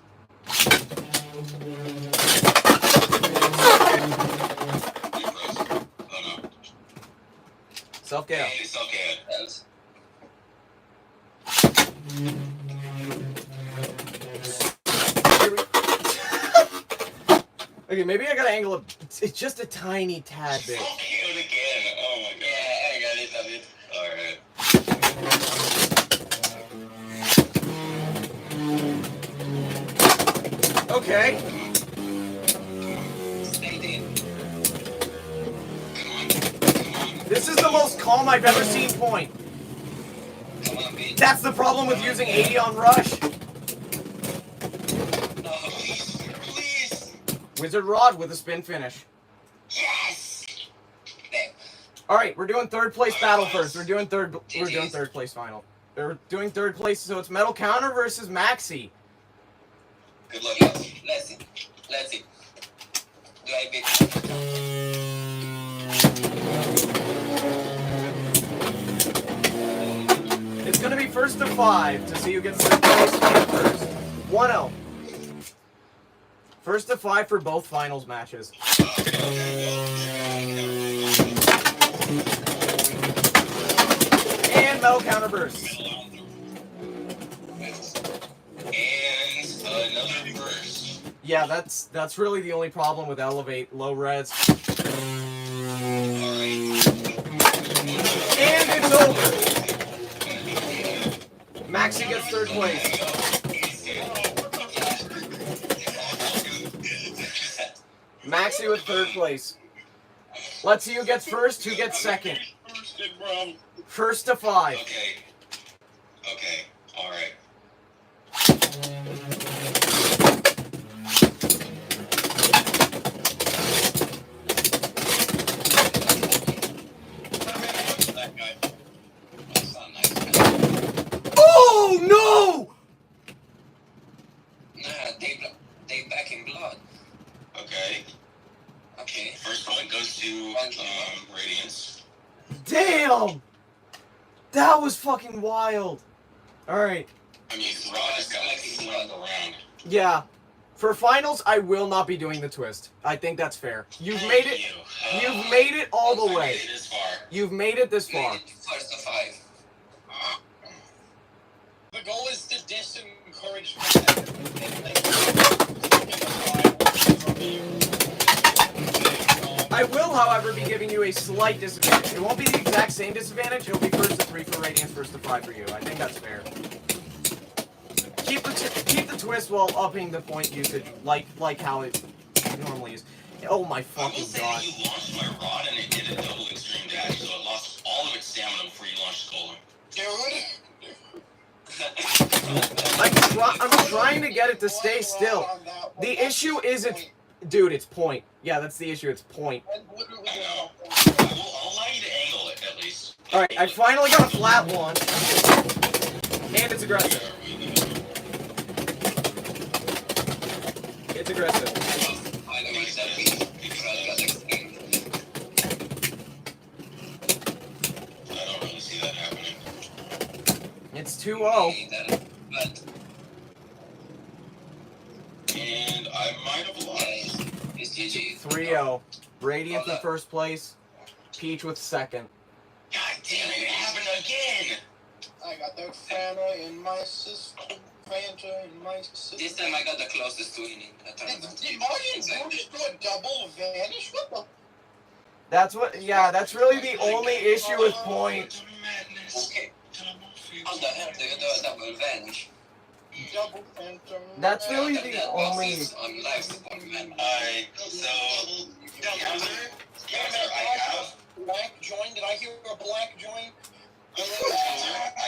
[SPEAKER 2] Self-KO.
[SPEAKER 5] It's okay. Else.
[SPEAKER 2] Okay, maybe I gotta angle it. It's just a tiny tad bit.
[SPEAKER 5] Okay, again. Oh my god. Yeah, I got it. Alright.
[SPEAKER 2] Okay.
[SPEAKER 5] Stay in.
[SPEAKER 2] This is the most calm I've ever seen point.
[SPEAKER 5] Come on, bitch.
[SPEAKER 2] That's the problem with using 80 on Rush.
[SPEAKER 5] No, please.
[SPEAKER 2] Wizard Rod with a spin finish.
[SPEAKER 5] Yes. Damn.
[SPEAKER 2] Alright, we're doing third place battle first. We're doing third place final. We're doing third place, so it's Metal Counter versus Maxi.
[SPEAKER 5] Good luck, guys. Let's see. Do I beat?
[SPEAKER 2] It's gonna be first to 5 to see who gets third place first. 1-0. First to 5 for both finals matches. And Metal Counter burst.
[SPEAKER 5] And another burst.
[SPEAKER 2] Yeah, that's really the only problem with Elevate low res.
[SPEAKER 5] Alright.
[SPEAKER 2] And it's over. Maxi gets third place. Maxi with third place. Let's see who gets first, who gets second. First to 5.
[SPEAKER 5] Okay. Alright.
[SPEAKER 2] Oh no!
[SPEAKER 5] Nah, they back in blood. Okay. First one goes to Radiance.
[SPEAKER 2] Damn! That was fucking wild. Alright.
[SPEAKER 5] I mean, Rod is like around.
[SPEAKER 2] Yeah. For finals, I will not be doing the twist. I think that's fair. You've made it. You've made it all the way.
[SPEAKER 5] This far.
[SPEAKER 2] You've made it this far.
[SPEAKER 5] First to 5.
[SPEAKER 2] however, be giving you a slight disadvantage. It won't be the exact same disadvantage. It'll be first to 3 for Radiance, first to 5 for you. I think that's fair. Keep the twist while upping the point usage, like how it normally is. Oh my
[SPEAKER 1] I will
[SPEAKER 2] fucking
[SPEAKER 1] say
[SPEAKER 2] god.
[SPEAKER 1] that you launched my rod and it did a double extreme dash, so it lost all of its stamina before you launched Kohler.
[SPEAKER 2] I'm trying to get it to stay still. The issue is dude, it's point. Yeah, that's the issue, it's point.
[SPEAKER 1] I know. I'll allow you to angle it, at least.
[SPEAKER 2] Alright, I finally got a flat one. And it's aggressive. It's aggressive.
[SPEAKER 5] I don't like that because I got explained.
[SPEAKER 1] I don't really see that happening.
[SPEAKER 2] It's 2-0.
[SPEAKER 5] But
[SPEAKER 1] And I might have lost.
[SPEAKER 5] it's GG.
[SPEAKER 2] 3-0. Radiant in first place. Peach with second.
[SPEAKER 1] God damn it, it happened again!
[SPEAKER 6] I got the Fanta in my system. Fanta in my system.
[SPEAKER 5] This time I got the closest to winning.
[SPEAKER 6] Did Martin just do a double vanish? What the?
[SPEAKER 2] That's really the only issue with point.
[SPEAKER 5] Okay. How the hell do you do a double vanish?
[SPEAKER 6] Double phantom.
[SPEAKER 2] That's really the only.
[SPEAKER 5] On live support, man.
[SPEAKER 1] Counter, I have
[SPEAKER 6] Black join. Did I hear a black join?
[SPEAKER 1] I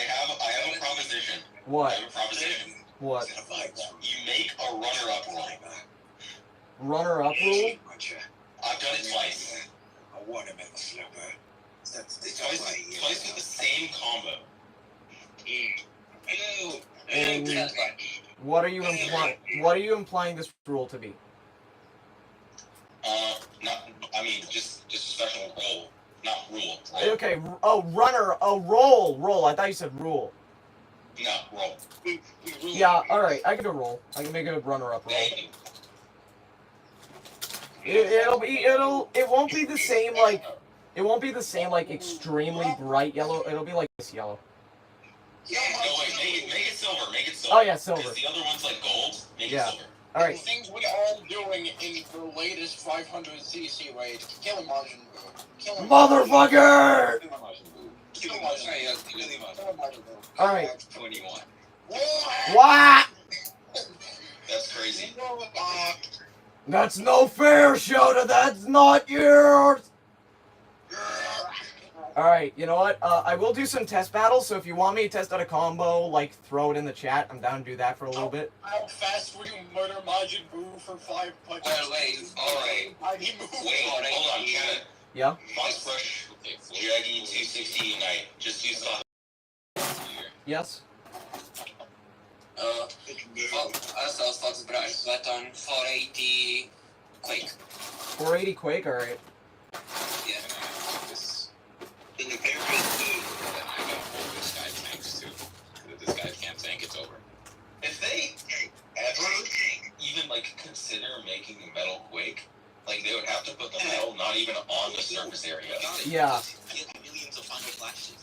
[SPEAKER 1] have a proposition. I
[SPEAKER 2] What?
[SPEAKER 1] have a proposition.
[SPEAKER 2] What?
[SPEAKER 1] You make a runner-up rule.
[SPEAKER 2] Runner-up rule?
[SPEAKER 1] I've done it twice. Twice with the same combo.
[SPEAKER 2] And
[SPEAKER 5] That's right.
[SPEAKER 2] what are you implying? What are you implying this rule to be?
[SPEAKER 1] Just a special roll, not rule. Roll.
[SPEAKER 2] Okay. Oh, runner. Oh, roll. I thought you said rule.
[SPEAKER 1] No, roll.
[SPEAKER 2] Yeah. All right. I can do a roll. I can make it a runner-up roll.
[SPEAKER 1] Thank you.
[SPEAKER 2] It won't be the same like. It won't be the same like extremely bright yellow. It'll be like this yellow.
[SPEAKER 1] No, wait, make it silver. Make it silver.
[SPEAKER 2] Oh yeah, silver.
[SPEAKER 1] Because the other one's like gold. Make
[SPEAKER 2] Yeah.
[SPEAKER 1] it silver.
[SPEAKER 2] All right.
[SPEAKER 6] Things we all doing in the latest 500cc raid. Kill him, Majin Buu. Kill him.
[SPEAKER 2] Motherfucker!
[SPEAKER 6] Kill him, Majin Buu. Kill him, Majin Buu.
[SPEAKER 2] All right.
[SPEAKER 5] 21.
[SPEAKER 2] What?
[SPEAKER 1] That's crazy.
[SPEAKER 2] That's no fair, Shota. That's not yours. Alright, you know what? I will do some test battles, so if you want me to test out a combo, like, throw it in the chat. I'm down to do that for a little bit.
[SPEAKER 6] How fast will you murder Majin Buu for 5 punches?
[SPEAKER 5] Well, wait, alright.
[SPEAKER 6] Majin Buu.
[SPEAKER 1] Wait, hold on, Shannon.
[SPEAKER 2] Yeah?
[SPEAKER 1] Fox Brush, Jaggy 260 Unite. Just use the.
[SPEAKER 2] Yes?
[SPEAKER 5] Also, Fox Brush, but on 480 Quake.
[SPEAKER 2] 480 Quake? Alright.
[SPEAKER 5] Yeah.
[SPEAKER 3] In the very that I don't hold this guy tanks to. That this guy can't tank, it's over.
[SPEAKER 1] If they ever even like consider making Metal Quake, like they would have to put the metal not even on the surface area.
[SPEAKER 2] Yeah.
[SPEAKER 3] Get millions of final flashes.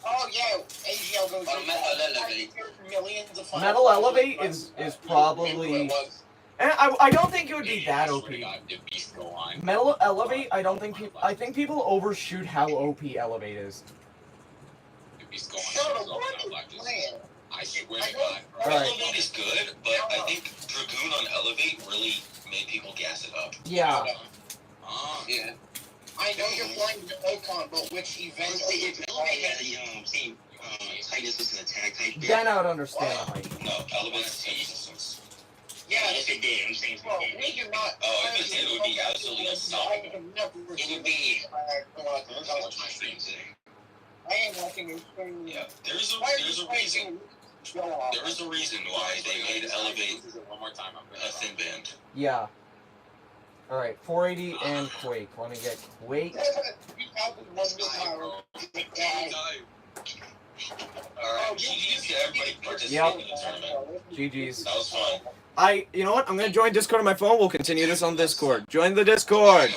[SPEAKER 6] Oh, yeah. AGL goes
[SPEAKER 5] Or Metal Elevate.
[SPEAKER 6] millions of final
[SPEAKER 2] Metal
[SPEAKER 6] flashes.
[SPEAKER 2] Elevate is probably... And I don't think it would be that OP. Metal Elevate, I don't think people... I think people overshoot how OP Elevate is.
[SPEAKER 6] Shut up, what is your plan?
[SPEAKER 3] I swear to God.
[SPEAKER 2] Alright.
[SPEAKER 1] Elevate is good, but I think Dragoon on Elevate really made people gas it up.
[SPEAKER 2] Yeah.
[SPEAKER 5] Yeah.
[SPEAKER 6] I know you're playing the Ocon, but which event
[SPEAKER 3] If Elevate had the same tightness as an attack type.
[SPEAKER 2] Then I would understand, like...
[SPEAKER 1] No, Elevate's team systems.
[SPEAKER 6] Yeah,
[SPEAKER 3] Yes, it did. I'm saying
[SPEAKER 6] well, we do not.
[SPEAKER 1] Oh, if it did, it would be absolutely unstoppable.
[SPEAKER 6] I have never
[SPEAKER 5] It would be.
[SPEAKER 3] watch my stream today.
[SPEAKER 6] I am watching your stream.
[SPEAKER 1] Yeah, there's
[SPEAKER 6] Why are
[SPEAKER 1] a
[SPEAKER 6] you
[SPEAKER 1] reason.
[SPEAKER 6] Go off.
[SPEAKER 1] There is a reason why they made Elevate
[SPEAKER 3] One more time.
[SPEAKER 1] a thin band.
[SPEAKER 2] Yeah. Alright, 480 and Quake. Let me get Quake.
[SPEAKER 1] Alright, GG's to everybody participating in the tournament.
[SPEAKER 2] GG's.
[SPEAKER 1] That was fun.
[SPEAKER 2] You know what? I'm gonna join Discord on my phone. We'll continue this on Discord. Join the Discord.